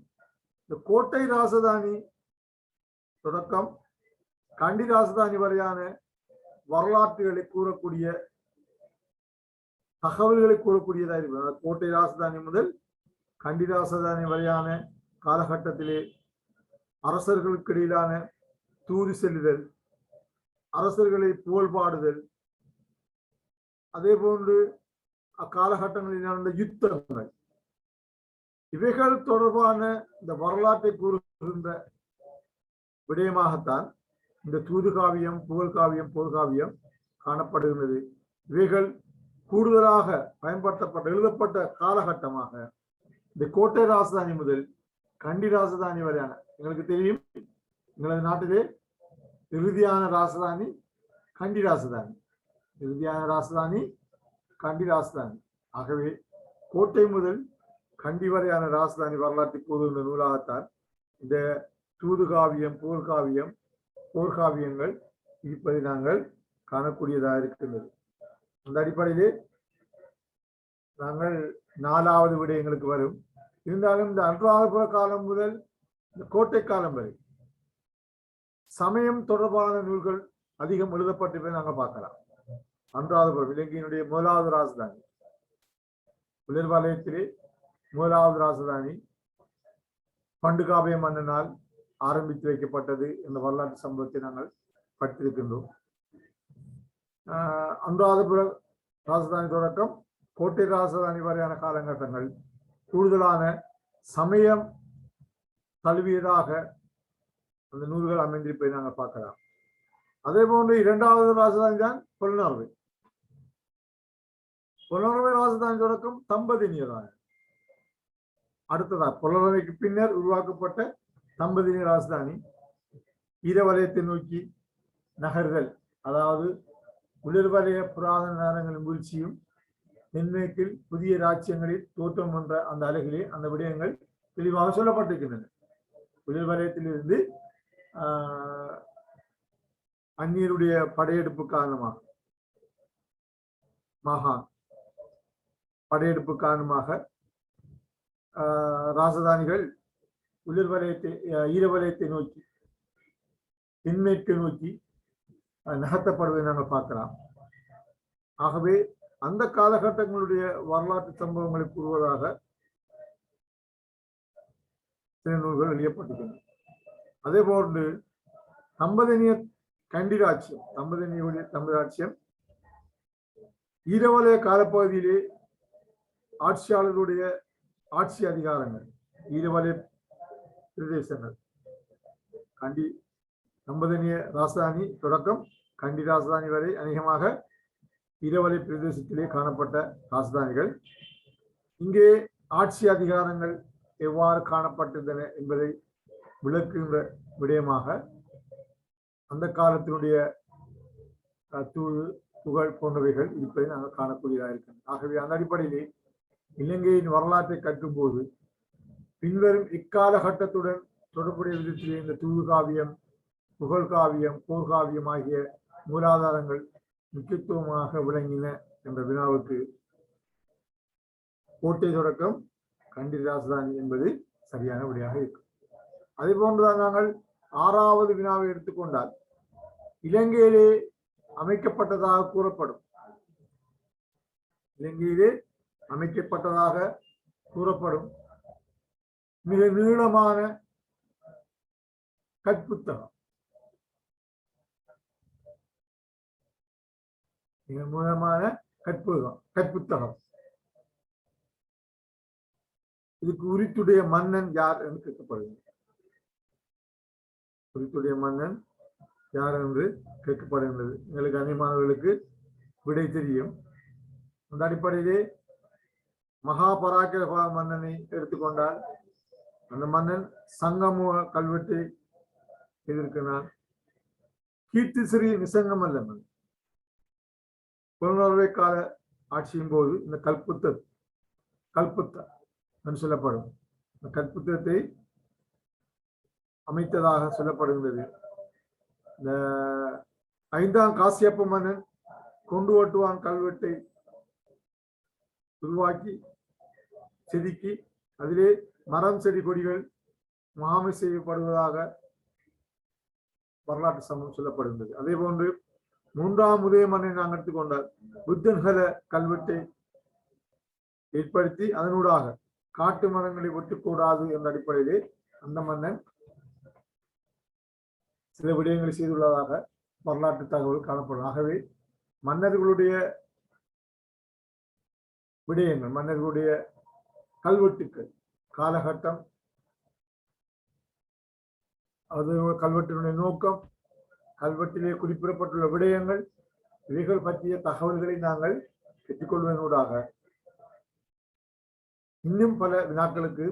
இந்த கோட்டை ராசதானி தொடக்கம் கண்டி ராசதானி வரையான வரலாற்றுகளை கூறக்கூடிய தகவல்களை கூறக்கூடியதாக இருக்கிறது. கோட்டை ராசதானி முதல் கண்டி ராசதானி வரையான காலகட்டத்திலே அரசர்களுக்கு இடையிலான தூது செல்லுதல், அரசர்களை புகழ்பாடுதல், அதே போன்று அக்காலகட்டங்களில் நடந்த யுத்தங்கள், இவைகள் தொடர்பான இந்த வரலாற்றை கூறுகின்ற விடயமாகத்தான் இந்த தூதுகாவியம், புகழ்காவியம், போர்காவியம் காணப்படுகின்றது. இவைகள் கூடுதலாக பயன்படுத்தப்பட்ட எழுதப்பட்ட காலகட்டமாக இந்த கோட்டை ராசதானி முதல் கண்டி ராசதானி வரையான, எங்களுக்கு தெரியும் எங்களது நாட்டிலே இறுதியான ராசதானி கண்டி ராசதானி, இறுதியான ராசதானி கண்டி ராசதானி. ஆகவே கோட்டை முதல் கண்டி வரையான ராசதானி வரலாற்றை கூறுகின்ற நூலாகத்தான் இந்த தூதுகாவியம், போர்காவியம், போர்காவியங்கள் இருப்பதை நாங்கள் காணக்கூடியதாக இருக்கின்றது. அந்த அடிப்படையிலே நாங்கள் 4வது விட எங்களுக்கு வரும். இருந்தாலும் இந்த அனுராதபுர காலம் முதல் இந்த கோட்டை காலம் வரை சமயம் தொடர்பான நூல்கள் அதிகம் எழுதப்பட்டிருப்பதை நாங்கள் பார்க்கலாம். அனுராதபுரம் இலங்கையினுடைய முதலாவது ராசதானி, உலர்வலயத்திலே முதலாவது ராசதானி பண்டுகாவிய மன்னனால் ஆரம்பித்து வைக்கப்பட்டது என்ற வரலாற்று சம்பவத்தை நாங்கள் படித்திருக்கின்றோம். அனுராதபுர ராசதானி தொடக்கம் கோட்டை ராசதானி வரையான காலகட்டங்கள் கூடுதலான சமயம் தழுவியதாக அந்த நூல்கள் அமைந்திருப்பதை நாங்கள் பார்க்கலாம். அதே போன்று 2வது ராசதானி தான் பொலனறுவை. பொலனறுவை ராசதானி தொடக்கம் தம்பதினியராக அடுத்ததாக பொலனறுவைக்கு பின்னர் உருவாக்கப்பட்ட தம்பதினி ராசதானி ஈரவலயத்தை நோக்கி நகர்கள், அதாவது உலர்வலய புராதன நகரங்களின் வீழ்ச்சியும் தென்மேற்கில் புதிய ராஜ்யங்களில் தோற்றம் என்ற அந்த அலகிலே அந்த விடயங்கள் தெளிவாக சொல்லப்பட்டிருக்கின்றன. உலர்வலயத்திலிருந்து அந்நியருடைய படையெடுப்பு காரணமாக மகான் படையெடுப்பு காரணமாக ராஜதானிகள் உலர்வலயத்தை ஈரவலயத்தை நோக்கி தென்மேற்கை நோக்கி நகர்த்தப்படுவதை நாங்கள் பார்க்கலாம். ஆகவே அந்த காலகட்டங்களுடைய வரலாற்று சம்பவங்களை கூறுவதாக சில நூல்கள் எழுதப்பட்டிருக்கின்றன. அதே போன்று தம்பதினிய கண்டிராட்சியம் தம்பதினியுடைய தம்பதிராட்சியம் ஈரவலய காலப்பகுதியிலே ஆட்சியாளர்களுடைய ஆட்சி அதிகாரங்கள் ஈரவலய பிரதேசங்கள் கண்டி தம்பதினிய ராஜதானி தொடக்கம் கண்டி ராஜதானி வரை அநேகமாக ஈரவலய பிரதேசத்திலே காணப்பட்ட ராஜதானிகள். இங்கே ஆட்சி அதிகாரங்கள் எவ்வாறு காணப்பட்டிருந்தன என்பதை விளக்குகின்ற விடயமாக அந்த காலத்தினுடைய தூது புகழ் போன்றவைகள் இருப்பதை நாங்கள் காணக்கூடியதாக இருக்கிறது. ஆகவே அந்த அடிப்படையிலே இலங்கையின் வரலாற்றை கற்கும்போது பின்வரும் இக்காலகட்டத்துடன் தொடர்புடைய விதத்திலே இந்த தூது காவியம், புகழ் காவியம், போர்க்காவியம் ஆகிய மூலாதாரங்கள் முக்கியத்துவமாக விளங்கின என்ற வினாவுக்கு கோட்டை தொடக்கம் கண்டி ராஜதானி என்பது சரியான விடையாக இருக்கும். அதே போன்றுதான் நாங்கள் 6வது வினாவை எடுத்துக்கொண்டால் இலங்கையிலே அமைக்கப்பட்டதாக கூறப்படும் இலங்கையிலே அமைக்கப்பட்டதாக கூறப்படும் மிக நீளமான கற்புத்தகம் மிக நீளமான கற்புத்தகம் இதுக்கு உரித்துடைய மன்னன் யார் என்று கேட்கப்படுகிறது. உரித்துடைய மன்னன் யார் என்று கேட்கப்படுகின்றது. எங்களுக்கு அனைமானவர்களுக்கு விடை தெரியும். அந்த அடிப்படையிலே மகாபராக்கிரபா மன்னனை எடுத்துக்கொண்டால் அந்த மன்னன் சங்கம கல்வெட்டை செய்திருக்கிறான். கீர்த்திஸ்ரீ நிசங்கமல்ல மன்னன் புலனறுவை கால ஆட்சியின் போது இந்த கல்புத்த என்று சொல்லப்படும் இந்த கல்புத்தத்தை அமைத்ததாக சொல்லப்படுகின்றது. இந்த 5ஆம் காசியப்ப மன்னன் கொண்டு ஓட்டுவான் கல்வெட்டை உருவாக்கி செதுக்கி அதிலே மரம் செடி கொடிகள் மாமை செய்யப்படுவதாக வரலாற்று சம்பவம் சொல்லப்படுகின்றது. அதே போன்று 3ஆம் உதய மன்னனை நாங்கள் எடுத்துக்கொண்டால் புத்தன்கல கல்வெட்டை ஏற்படுத்தி அதனூடாக காட்டு மரங்களை வெட்டக்கூடாது என்ற அடிப்படையிலே அந்த மன்னன் சில விடயங்களை செய்துள்ளதாக வரலாற்று தகவல் காணப்படும். ஆகவே மன்னர்களுடைய விடயங்கள் மன்னர்களுடைய கல்வெட்டுக்கள் காலகட்டம் அது கல்வெட்டினுடைய நோக்கம் கல்வெட்டிலே குறிப்பிடப்பட்டுள்ள விடயங்கள் இவைகள் பற்றிய தகவல்களை நாங்கள் பெற்றுக்கொள்வதனூடாக இன்னும் பல வினாக்களுக்கு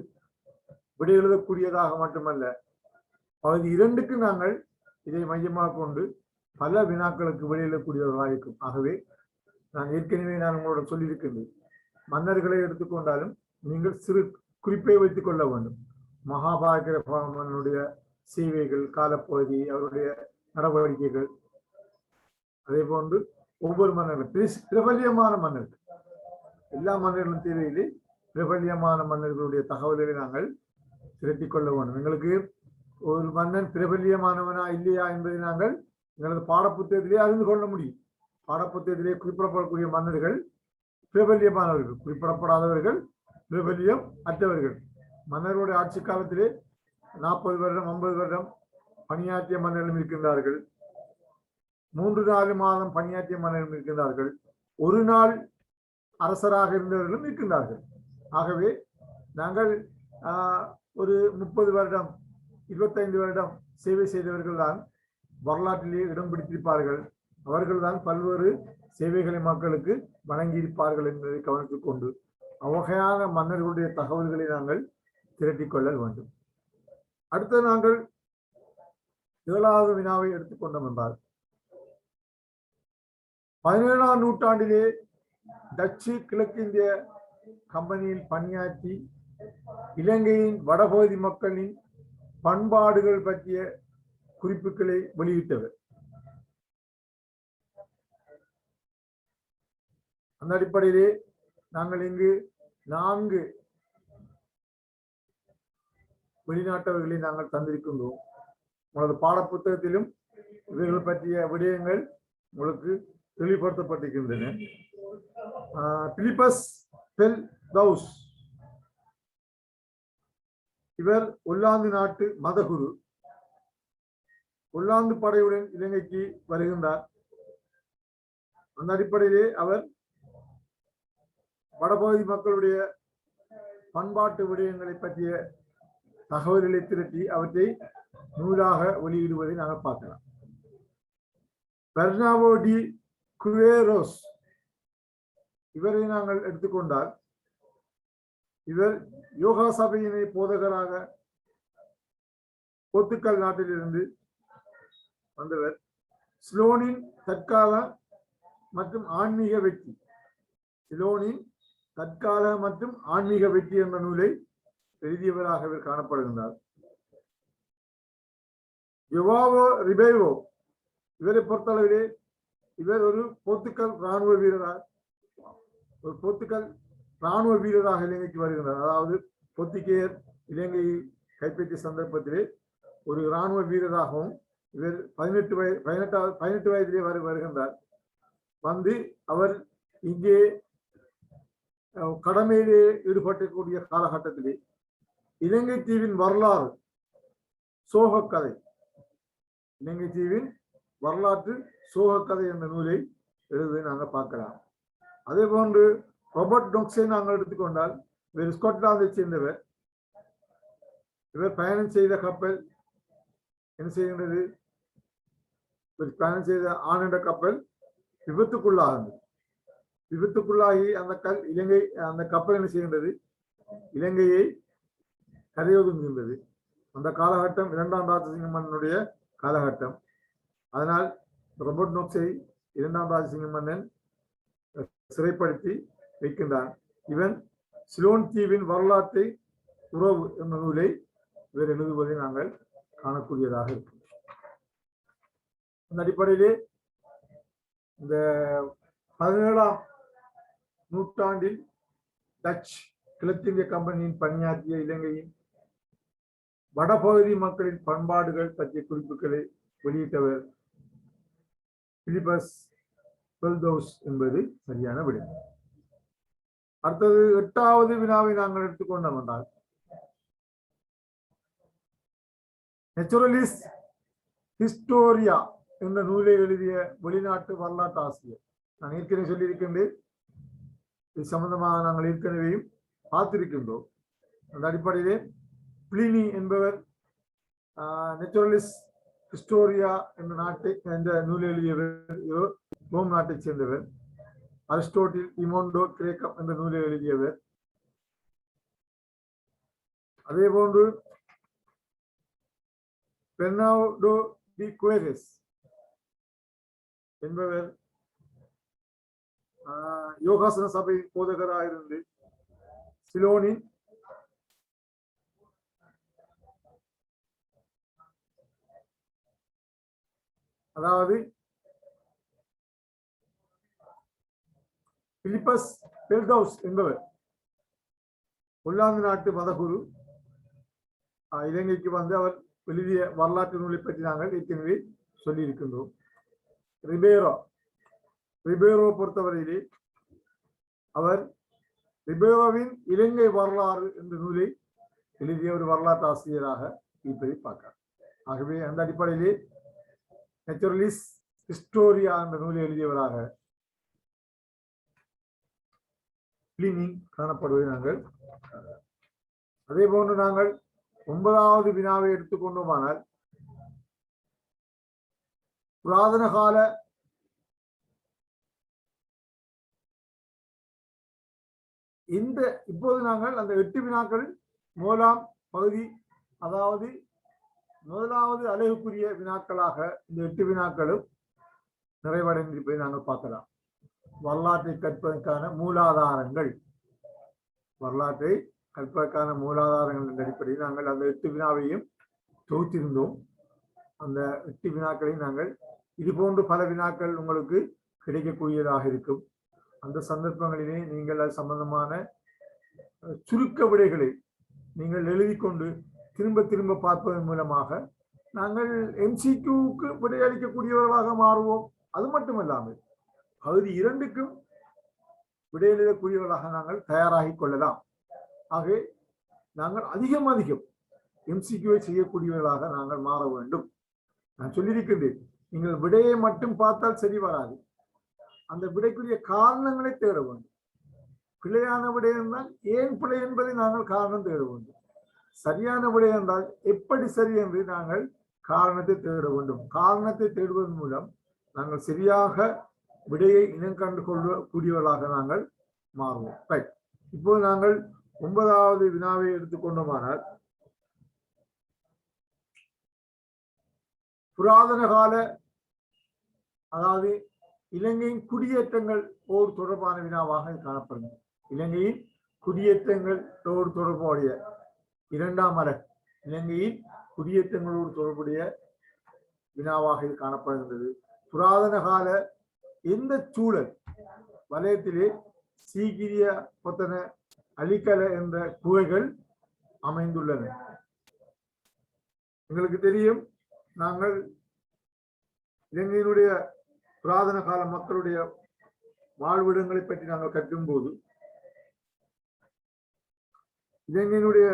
விடை எழுதக்கூடியதாக மட்டுமல்ல பகுதி 2க்கு நாங்கள் இதை மையமாக கொண்டு பல வினாக்களுக்கு விடை எழுதக்கூடியவர்களாக இருக்கும். ஆகவே நான் ஏற்கனவே உங்களோட சொல்லியிருக்கின்றேன். மன்னர்களை எடுத்துக்கொண்டாலும் நீங்கள் சிறு குறிப்பை வைத்துக் கொள்ள வேண்டும். மகாபாகிரபா மன்னனுடைய சேவைகள் காலப்பகுதி அவருடைய நடவடிக்கைகள் அதே போன்று ஒவ்வொரு மன்னர்களும் பிரபல்யமான மன்னர்கள் எல்லா மன்னர்களும் தேவையிலே பிரபல்யமான மன்னர்களுடைய தகவல்களை நாங்கள் திரட்டிக் கொள்ள வேண்டும். எங்களுக்கு ஒரு மன்னன் பிரபல்யமானவனா இல்லையா என்பதை நாங்கள் எங்களது பாடப்புத்தகத்திலே அறிந்து கொள்ள முடியும். பாடப்புத்தகத்திலே குறிப்பிடப்படக்கூடிய மன்னர்கள் பிரபல்யமானவர்கள், குறிப்பிடப்படாதவர்கள் பிரபல்யம் அற்றவர்கள். மன்னர்களுடைய ஆட்சி காலத்திலே 40 வருடம் 50 வருடம் பணியாற்றிய மன்னர்களும் இருக்கின்றார்கள். 3-4 மாதம் பணியாற்றிய மன்னர்களும் இருக்கின்றார்கள். ஒரு நாள் அரசராக இருந்தவர்களும் இருக்கின்றார்கள். ஆகவே நாங்கள் ஒரு 30 வருடம் 25 வருடம் சேவை செய்தவர்கள் தான் வரலாற்றிலே இடம் பிடித்திருப்பார்கள். அவர்கள் தான் பல்வேறு சேவைகளை மக்களுக்கு வழங்கியிருப்பார்கள் என்பதை கவனத்தில் கொண்டு அவ்வகையான மன்னர்களுடைய தகவல்களை நாங்கள் திரட்டிக் கொள்ள வேண்டும். அடுத்து நாங்கள் 7வது வினாவை எடுத்துக்கொண்டோம் என்றால் 17ஆம் நூற்றாண்டிலே டச்சு கிழக்கிந்திய கம்பெனியில் பணியாற்றி இலங்கையின் வடபகுதி மக்களின் பண்பாடுகள் பற்றிய குறிப்புகளை வெளியிட்டவர். அந்த அடிப்படையிலே நாங்கள் இங்கு 4 வெளிநாட்டவர்களை நாங்கள் தந்திருக்கின்றோம். உங்களது பாட புத்தகத்திலும் இவர்கள் பற்றிய விடயங்கள் உங்களுக்கு தெளிவுபடுத்தப்பட்டிருக்கின்றன. பிலிப்பஸ் பெல்தவுஸ், இவர் ஒல்லாந்து நாட்டு மதகுரு. ஒல்லாந்து படையுடன் இலங்கைக்கு வருகின்றார். அந்த அடிப்படையிலே அவர் வடபகுதி மக்களுடைய பண்பாட்டு விடயங்களை பற்றிய தகவல்களை திரட்டி அவற்றை நூலாக வெளியிடுவதை நாங்கள் பார்க்கலாம். பெர்னாவோ டி குவேரோஸ், இவரை நாங்கள் எடுத்துக்கொண்டால் இவர் யோகா சபையினை போதகராக போர்த்துக்கல் நாட்டிலிருந்து வந்தவர். சிலோனின் தற்கால மற்றும் ஆன்மீக வெற்றி, சிலோனின் தற்கால மற்றும் ஆன்மீக வெற்றி என்ற நூலை எழுதியவராக இவர் காணப்படுகின்றார். யோவாவோ ரிபேரோ, இவரை பொறுத்தளவிலே இவர் ஒரு போர்த்துக்கல் இராணுவ வீரராக இலங்கைக்கு வருகின்றார். அதாவது போர்த்துகேயர் இலங்கையை கைப்பற்றிய சந்தர்ப்பத்திலே ஒரு இராணுவ வீரராகவும் இவர் 18 வயதிலே வருகின்றார். வந்து அவர் இங்கே கடமையிலே ஈடுபட்டக்கூடிய காலகட்டத்திலே இலங்கை தீவின் வரலாறு சோகக்கதை, இலங்கை தீவின் வரலாற்று சோகக்கதை என்ற நூலை எழுதுவதை நாங்கள் பார்க்கலாம். அதே போன்று ராபர்ட் நோக்ஸை நாங்கள் எடுத்துக்கொண்டால் இவர் ஸ்காட்லாந்தை சேர்ந்தவர். இவர் பயணம் செய்த கப்பல் என்ன செய்கின்றது? பயணம் செய்த ஆனந்த கப்பல் விபத்துக்குள்ளாகி அந்த கப்பல் என்ன செய்கின்றது? இலங்கையை கரையொதுங்குகின்றது. அந்த காலகட்டம் 2ஆம் ராஜசிங்க மன்னனுடைய காலகட்டம். அதனால் ராபர்ட் நோக்ஸை 2ஆம் ராஜசிங்க மன்னன் சிறைப்படுத்தி வைக்கின்றான். இவன் சிலோன் தீவின் வரலாற்றை உறவு என்ற நூலை இவர் எழுதுவதை நாங்கள் காணக்கூடியதாக இருக்கும். அந்த அடிப்படையிலே இந்த 17ஆம் நூற்றாண்டில் டச் கிழக்கிந்திய கம்பெனியின் பணியாற்றிய இலங்கையின் வடபகுதி மக்களின் பண்பாடுகள் பற்றிய குறிப்புகளை வெளியிட்டவர் பிலிப்பஸ் பெல்தவுஸ் என்பது சரியான விடை. அடுத்தது 8வது வினாவை நாங்கள் எடுத்துக்கொண்டோம் என்றால், நேச்சுரலிஸ்ட் ஹிஸ்டோரியா என்ற நூலை எழுதிய வெளிநாட்டு வரலாற்று ஆசிரியர். நான் ஏற்கனவே சொல்லியிருக்கின்றேன், இது சம்பந்தமாக நாங்கள் ஏற்கனவேயும் பார்த்திருக்கின்றோம். அந்த அடிப்படையிலே பிளினி என்பவர் நேச்சுரலிஸ்ட் ஹிஸ்டோரியா என்ற நூலை எழுதியவர், ரோம் நாட்டைச் சேர்ந்தவர். அரிஸ்டோட்டில் இமோண்டோ கிரேக்கம் என்ற நூலை எழுதியவர். அதே போன்று பெர்னார்டோ டி குவேரஸ் என்பவர் யோகாசன சபை போதகராக இருந்து சிலோனின் அதாவது பிலிப்பஸ் பெல்தவுஸ் என்பவர் ஒல்லாந்து நாட்டு மதகுரு. இலங்கைக்கு வந்து அவர் எழுதிய வரலாற்று நூலை பற்றி நாங்கள் ஏற்கனவே சொல்லியிருக்கின்றோம். ரிபேரோ பொறுத்தவரையிலே அவர் ரிபேரோவின் இலங்கை வரலாறு என்ற நூலை எழுதிய ஒரு வரலாற்று ஆசிரியராக இருப்பதை பார்க்கிறார். ஆகவே அந்த அடிப்படையிலே நேச்சுரலிஸ்ட் ஹிஸ்டோரியா என்ற நூலை எழுதியவராக பிளினி காணப்படுவதை நாங்கள். அதே போன்று நாங்கள் 9வது வினாவை எடுத்துக்கொண்டோமானால், புராதன கால இப்போது நாங்கள் அந்த 8 வினாக்கள் முதலாம் பகுதி, அதாவது முதலாவது அழகுக்குரிய வினாக்களாக இந்த 8 வினாக்களும் நிறைவடைந்திருப்பதை நாங்கள் பார்க்கலாம். வரலாற்றை கற்பதற்கான மூலாதாரங்கள் வரலாற்றை கற்பதற்கான மூலாதாரங்கள் என்ற அடிப்படையில் நாங்கள் அந்த 8 வினாவையும் தொகுத்திருந்தோம். அந்த 8 வினாக்களை நாங்கள் இது போன்று பல வினாக்கள் உங்களுக்கு கிடைக்கக்கூடியதாக இருக்கும். அந்த சந்தர்ப்பங்களிலே நீங்கள் அது சம்பந்தமான சுருக்க விடைகளை நீங்கள் எழுதி கொண்டு திரும்ப திரும்ப பார்ப்பதன் மூலமாக நாங்கள் MCQக்கு விடையளிக்கக்கூடியவர்களாக மாறுவோம். அது மட்டுமல்லாமல் பகுதி 2க்கும் விடையெழுதக்கூடியவர்களாக நாங்கள் தயாராகி கொள்ளலாம். ஆகவே நாங்கள் அதிகம் MCQவை செய்யக்கூடியவர்களாக நாங்கள் மாற வேண்டும். நான் சொல்லியிருக்கின்றேன், நீங்கள் விடையை மட்டும் பார்த்தால் சரி வராது. அந்த விடைக்குரிய காரணங்களை தேட வேண்டும். பிழையான விடை என்றால் ஏன் பிழை என்பதை நாங்கள் காரணம் தேட வேண்டும். சரியான விடை என்றால் எப்படி சரி என்று நாங்கள் காரணத்தை தேட வேண்டும். காரணத்தை தேடுவதன் மூலம் நாங்கள் சரியாக விடையை இனம் கண்டு கொள்ளக்கூடியவர்களாக நாங்கள் மாறுவோம். ரைட், இப்போது நாங்கள் 9வது வினாவை எடுத்துக்கொண்டோமானால், புராதன கால அதாவது இலங்கையின் குடியேற்றங்கள் ஓர் தொடர்பான வினாவாக காணப்படுகிறது. இலங்கையின் குடியேற்றங்களோடு தொடர்புடைய 2ஆம் அலகு இலங்கையின் குடியேற்றங்களோடு தொடர்புடைய வினாவாக இது காணப்படுகின்றது. புராதன கால எந்த சூழல் வலயத்திலே சீகிரிய பொத்தன அலிக்கல என்ற குகைகள் அமைந்துள்ளன? எங்களுக்கு தெரியும், நாங்கள் இலங்கையினுடைய புராதன கால மக்களுடைய வாழ்விடங்களை பற்றி நாங்கள் கற்கும் போது இலங்கையினுடைய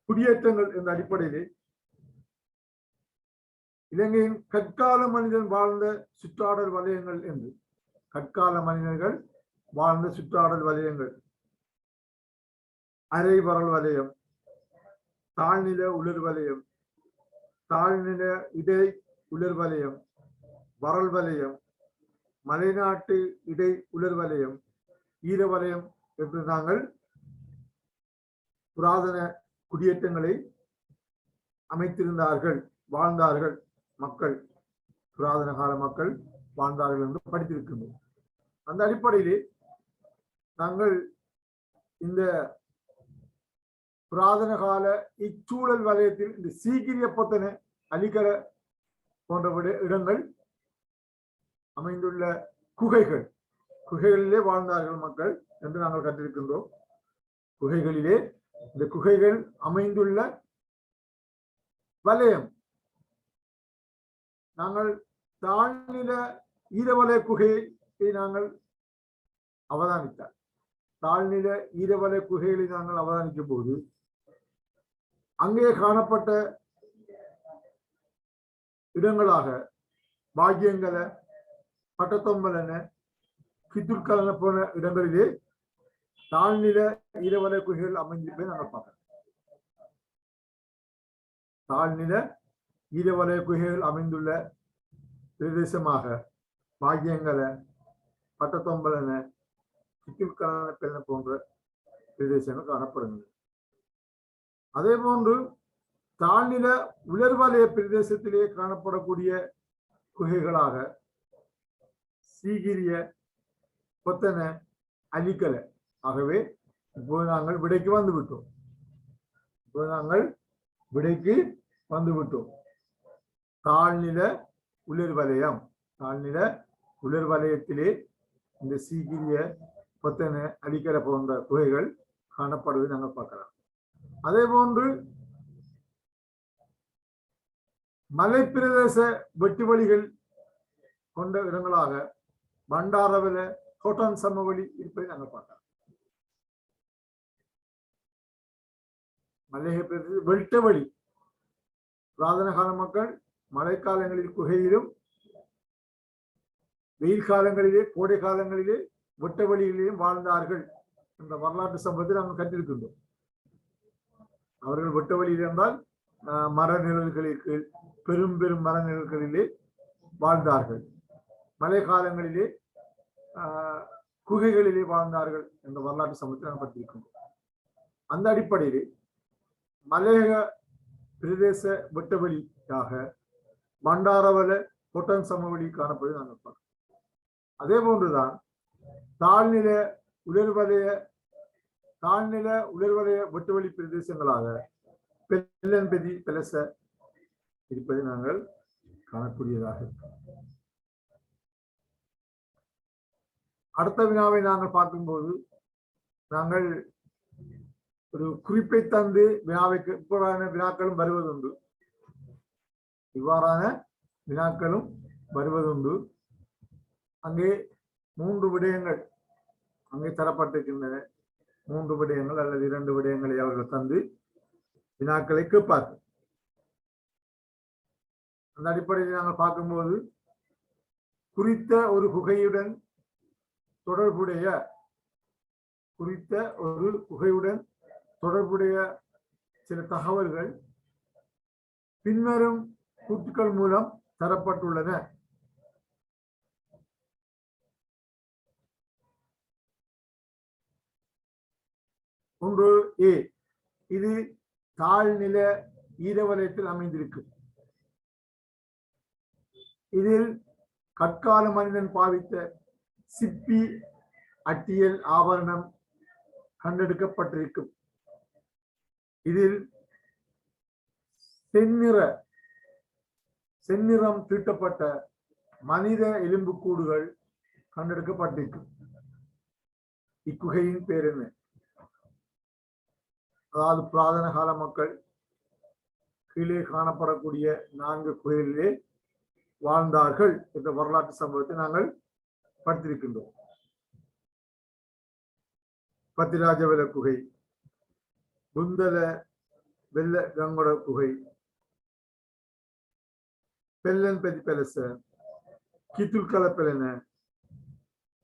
குடியேற்றங்கள் என்ற அடிப்படையிலே இலங்கையின் கற்கால மனிதன் வாழ்ந்த சுற்றாடல் வலயங்கள் என்று கற்கால மனிதர்கள் வாழ்ந்த சுற்றாடல் வலயங்கள், அரைவரல் வலயம், தாழ்நில உலர் வலயம், தாழ்நில இடை உலர் வலயம், வரல் வலயம், மலைநாட்டு இடை உலர் வலயம், ஈர வலயம் என்று நாங்கள் புராதன குடியேற்றங்களை அமைத்திருந்தார்கள், வாழ்ந்தார்கள் மக்கள், புராதன கால மக்கள் வாழ்ந்தார்கள் என்று படித்திருக்கின்றோம். அந்த அடிப்படையிலே நாங்கள் இந்த புராதன கால இச்சூழல் வலயத்தில் இந்த சீகிரிய பொத்தன அலிகர போன்ற இடங்கள் அமைந்துள்ள குகைகளிலே வாழ்ந்தார்கள் மக்கள் என்று நாங்கள் கற்றிருக்கின்றோம். குகைகளிலே இந்த குகைகள் அமைந்துள்ள வலயம் நாங்கள் தாழ்நில ஈரவலய குகையை நாங்கள் அவதானித்தார். தாழ்நில ஈரவலய குகைகளை நாங்கள் அவதானிக்கும் போது அங்கே காணப்பட்ட இடங்களாக பாக்கியங்கல, பட்டத்தொம்பலன, கித்துர்கலன போன இடங்களிலே தாழ்நில ஈரவலய குகைகள் அமைந்திருப்பதை நாங்கள் பார்க்கிறோம். தாழ்நில ஈரவலய குகைகள் அமைந்துள்ள பிரதேசமாக பாக்கியங்கல, பட்டத்தொம்பலன, கித்துர்கலன போன்ற பிரதேசங்கள் காணப்படுகின்றன. அதே போன்று தாழ்நில உலர்வலய பிரதேசத்திலே காணப்படக்கூடிய குகைகளாக சீகிரிய பொத்தன அலிக்கல. ஆகவே இப்போது நாங்கள் விடைக்கு வந்துவிட்டோம். தாழ்நில உலர்வலயம், தாழ்நில உலர்வலயத்திலே இந்த சீகிரிய பொத்தன அலிக்கல போன்ற குகைகள் காணப்படுவதை நாங்கள் பார்க்கலாம். அதே போன்று மலைப்பிரதேச வெட்டுவழிகள் கொண்ட இடங்களாக பண்டாரவல, கோட்டான் சமவெளி இருப்பதை நாங்கள் பார்க்கலாம். மலைய பிரதேச வெட்டவழி, புராதன கால மக்கள் மழைக்காலங்களில் குகையிலும், வெயில் காலங்களிலே, கோடை காலங்களிலே வெட்டவழிகளிலும் வாழ்ந்தார்கள் என்ற வரலாற்று சம்பவத்தை நாங்கள் கற்றிருக்கின்றோம். அவர்கள் வெட்டவழியில் இருந்தால் மர நிழல்களுக்கு, பெரும் பெரும் மர நிழல்களிலே வாழ்ந்தார்கள். மழை காலங்களிலே குகைகளிலே வாழ்ந்தார்கள் என்ற வரலாற்று சம்பவத்தை நாங்கள் பற்றிருக்கின்றோம். அந்த அடிப்படையிலே மலையக பிரதேச வெட்டவெளியாக பண்டாரவல, பொட்டன் சமவெளி காணப்படுவதை நாங்கள் பார்க்கிறோம். அதே போன்றுதான் தாழ்நில உலர்வலய வெட்டுவெளி பிரதேசங்களாக பெல்லன்பதி பெலச இருப்பதை நாங்கள் காணக்கூடியதாக இருக்கும். அடுத்த வினாவை நாங்கள் பார்க்கும்போது நாங்கள் ஒரு குறிப்பை தந்து வினாவைக்கு இவ்வாறான வினாக்களும் வருவதுண்டு. அங்கே 3 விடயங்கள் அங்கே தரப்பட்டிருக்கின்றன. 3 விடயங்கள் அல்லது 2 விடயங்களை அவர்கள் தந்து வினாக்களை கேட்பார்கள். அந்த அடிப்படையில் நாங்கள் பார்க்கும்போது குறித்த ஒரு குகையுடன் தொடர்புடைய சில தகவல்கள் பின்வரும் கூற்றுக்கள் மூலம் தரப்பட்டுள்ளன. ஒன்று ஏ, இது தாழ்நில ஈரவலயத்தில் அமைந்திருக்கும். இதில் கற்கால மனிதன் பாவித்த சிப்பி அட்டியல் ஆபரணம் கண்டெடுக்கப்பட்டிருக்கும். இதில் செந்நிறம் தீட்டப்பட்ட மனித எலும்புக்கூடுகள் கண்டெடுக்கப்பட்டிருக்கும். இக்குகையின் பேர் என்ன? அதாவது புராதன கால மக்கள் கீழே காணப்படக்கூடிய 4 குகைகளிலே வாழ்ந்தார்கள் என்ற வரலாற்று சம்பவத்தை நாங்கள் படித்திருக்கின்றோம். பத்திராஜவல குகை, புந்தல வெள்ள கங்கொட குகை, பெல்லன்பதி பெலச, கித்துல்கல பெலன,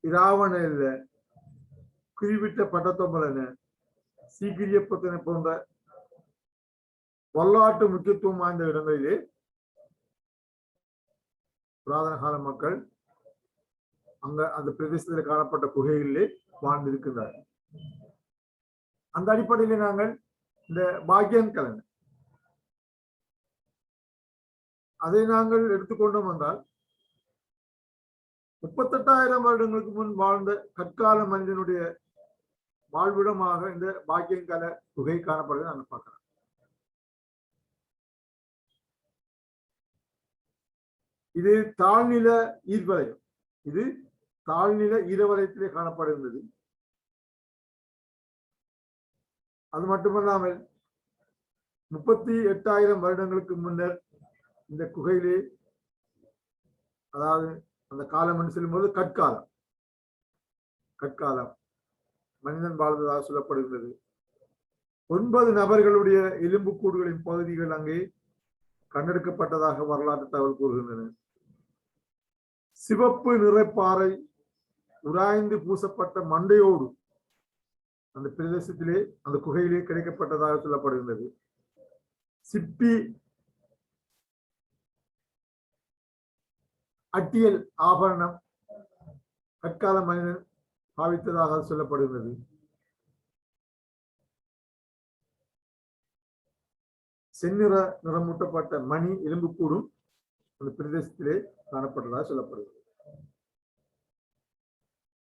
இராவண இல்ல, குறிவிட்ட பட்டத்தொம்பலன, சீக்கிரியப்பத்தனை போன்ற வரலாற்று முக்கியத்துவம் வாய்ந்த இடங்களிலே புராதன கால மக்கள் அந்த பிரதேசத்தில் காணப்பட்ட குகைகளிலே வாழ்ந்திருக்கின்றார்கள். அந்த அடிப்படையிலே நாங்கள் இந்த பாக்கியன் கலன் அதை நாங்கள் எடுத்துக்கொண்டோம் என்றால் 38,000 வருடங்களுக்கு முன் வாழ்ந்த கற்கால மனிதனுடைய வாழ்விடமாக இந்த பாக்கியன் கல குகை காணப்படுவதை நாங்கள் பார்க்கிறோம். இது தாழ்நில ஈர்வலயம். இது தாழ்நில ஈரவலயத்திலே காணப்படுகின்றது. அது மட்டுமல்லாமல் 38,000 வருடங்களுக்கு முன்னர் இந்த குகையிலே, அதாவது அந்த காலம் என்று சொல்லும்போது கற்காலம் மனிதன் வாழ்ந்ததாக சொல்லப்படுகிறது. 9 நபர்களுடைய எலும்புக்கூடுகளின் பகுதிகள் அங்கே கண்டெடுக்கப்பட்டதாக வரலாற்று தகவல் கூறுகின்றன. சிவப்பு நிறப்பாறை உராய்ந்து பூசப்பட்ட மண்டையோடு அந்த பிரதேசத்திலே அந்த குகையிலே கிடைக்கப்பட்டதாக சொல்லப்படுகின்றது. சிப்பி அட்டியல் ஆபரணம் கற்கால மனிதன் பாவித்ததாக சொல்லப்படுகிறது. செந்நிற நிறமூட்டப்பட்ட மணி எலும்புக்கூடும் அந்த பிரதேசத்திலே காணப்பட்டதாக சொல்லப்படுகிறது.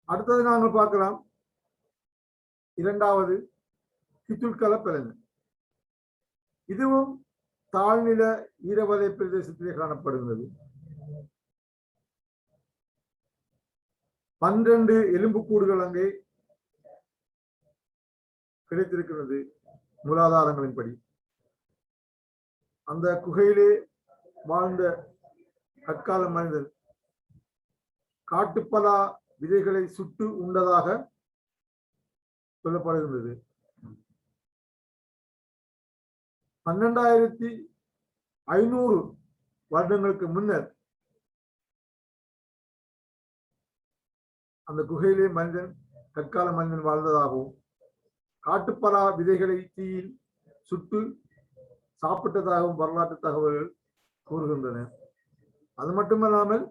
அடுத்தது நாங்கள் பார்க்கலாம், 2வது கித்துல்கல பெலன். இதுவும் தாழ்நில ஈரவலய பிரதேசத்திலே காணப்படுகிறது. 12 எலும்புக்கூடுகள் அங்கே கிடைத்திருக்கிறது மூலாதாரங்களின்படி. அந்த குகையிலே வாழ்ந்த கற்கால மனிதன் காட்டுப்பலா விதைகளை சுட்டு உண்டதாக சொல்லப்படுகின்றது. 12,500 வருடங்களுக்கு முன்னர் அந்த குகையிலே கற்கால மனிதன் வாழ்ந்ததாகவும் காட்டுப்பலா விதைகளை தீயில் சுட்டு சாப்பிட்டதாகவும் வரலாற்று தகவல்கள் கூறுகின்றன. அது மட்டுமல்லாமல்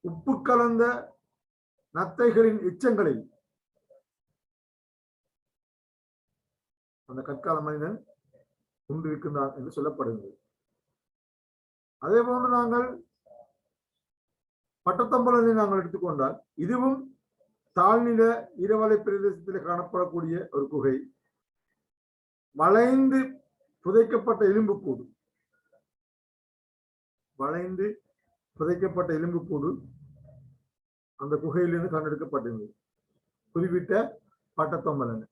உப்பு கலந்த நத்தைகளின் எச்சங்களை அந்த கற்கால மனிதன் உண்டிருக்கின்றான் என்று சொல்லப்படுகிறது. அதே போன்று நாங்கள் பட்டத்தொம்பலத்தை நாங்கள் எடுத்துக்கொண்டால் இதுவும் தாழ்நில ஈரவலை பிரதேசத்தில் காணப்படக்கூடிய ஒரு குகை. வளைந்து புதைக்கப்பட்ட எலும்புக்கூடு, வளைந்து புதைக்கப்பட்ட எலும்புக்கூடு அந்த குகையிலிருந்து கண்டெடுக்கப்பட்டிருந்தது குறிப்பிட்ட பட்டத்தொம்பலன்.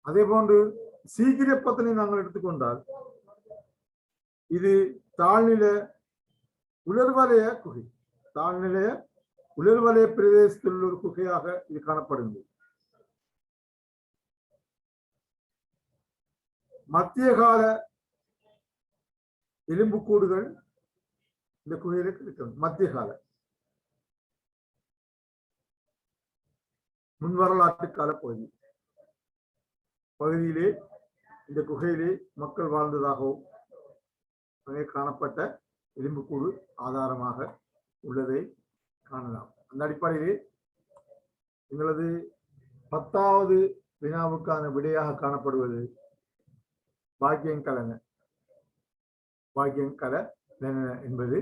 அதே போன்று சீக்கிரப்பத்தனை நாங்கள் எடுத்துக்கொண்டால் இது தாழ்நில உலர்வலய குகை, தாழ்நிலைய உலர்வலய பிரதேசத்தில் உள்ள ஒரு குகையாக இது காணப்படுகிறது. மத்திய கால எலும்புக்கூடுகள் இந்த குகையில இருக்கிறது. மத்திய கால முன்வரலாற்று கால பகுதியிலே இந்த குகையிலே மக்கள் வாழ்ந்ததாகவும் அங்கே காணப்பட்ட எலும்புக்கூடு ஆதாரமாக உள்ளதை காணலாம். அந்த அடிப்படையிலே எங்களது 10வது வினாவுக்கான விடையாக காணப்படுவது பாக்கியங்கலன என்பது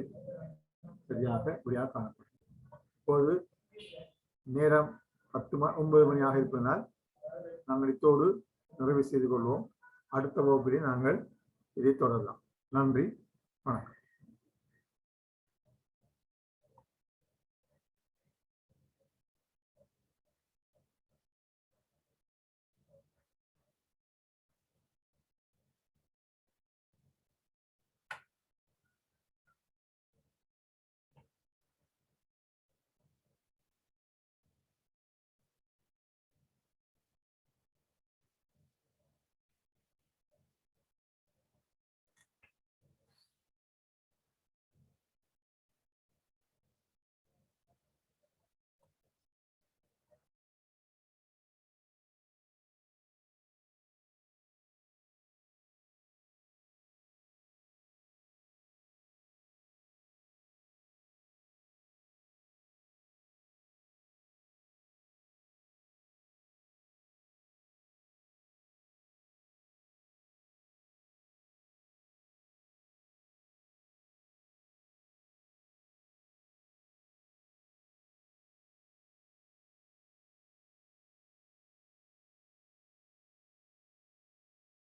சரியாக விடையாக காணப்படும். இப்போது நேரம் 9 மணியாக இருப்பதனால் நாங்கள் இத்தோடு நிறைவு செய்து கொள்வோம். அடுத்த வகுப்பிலே நாங்கள் இதை தொடரலாம். நன்றி, வணக்கம்.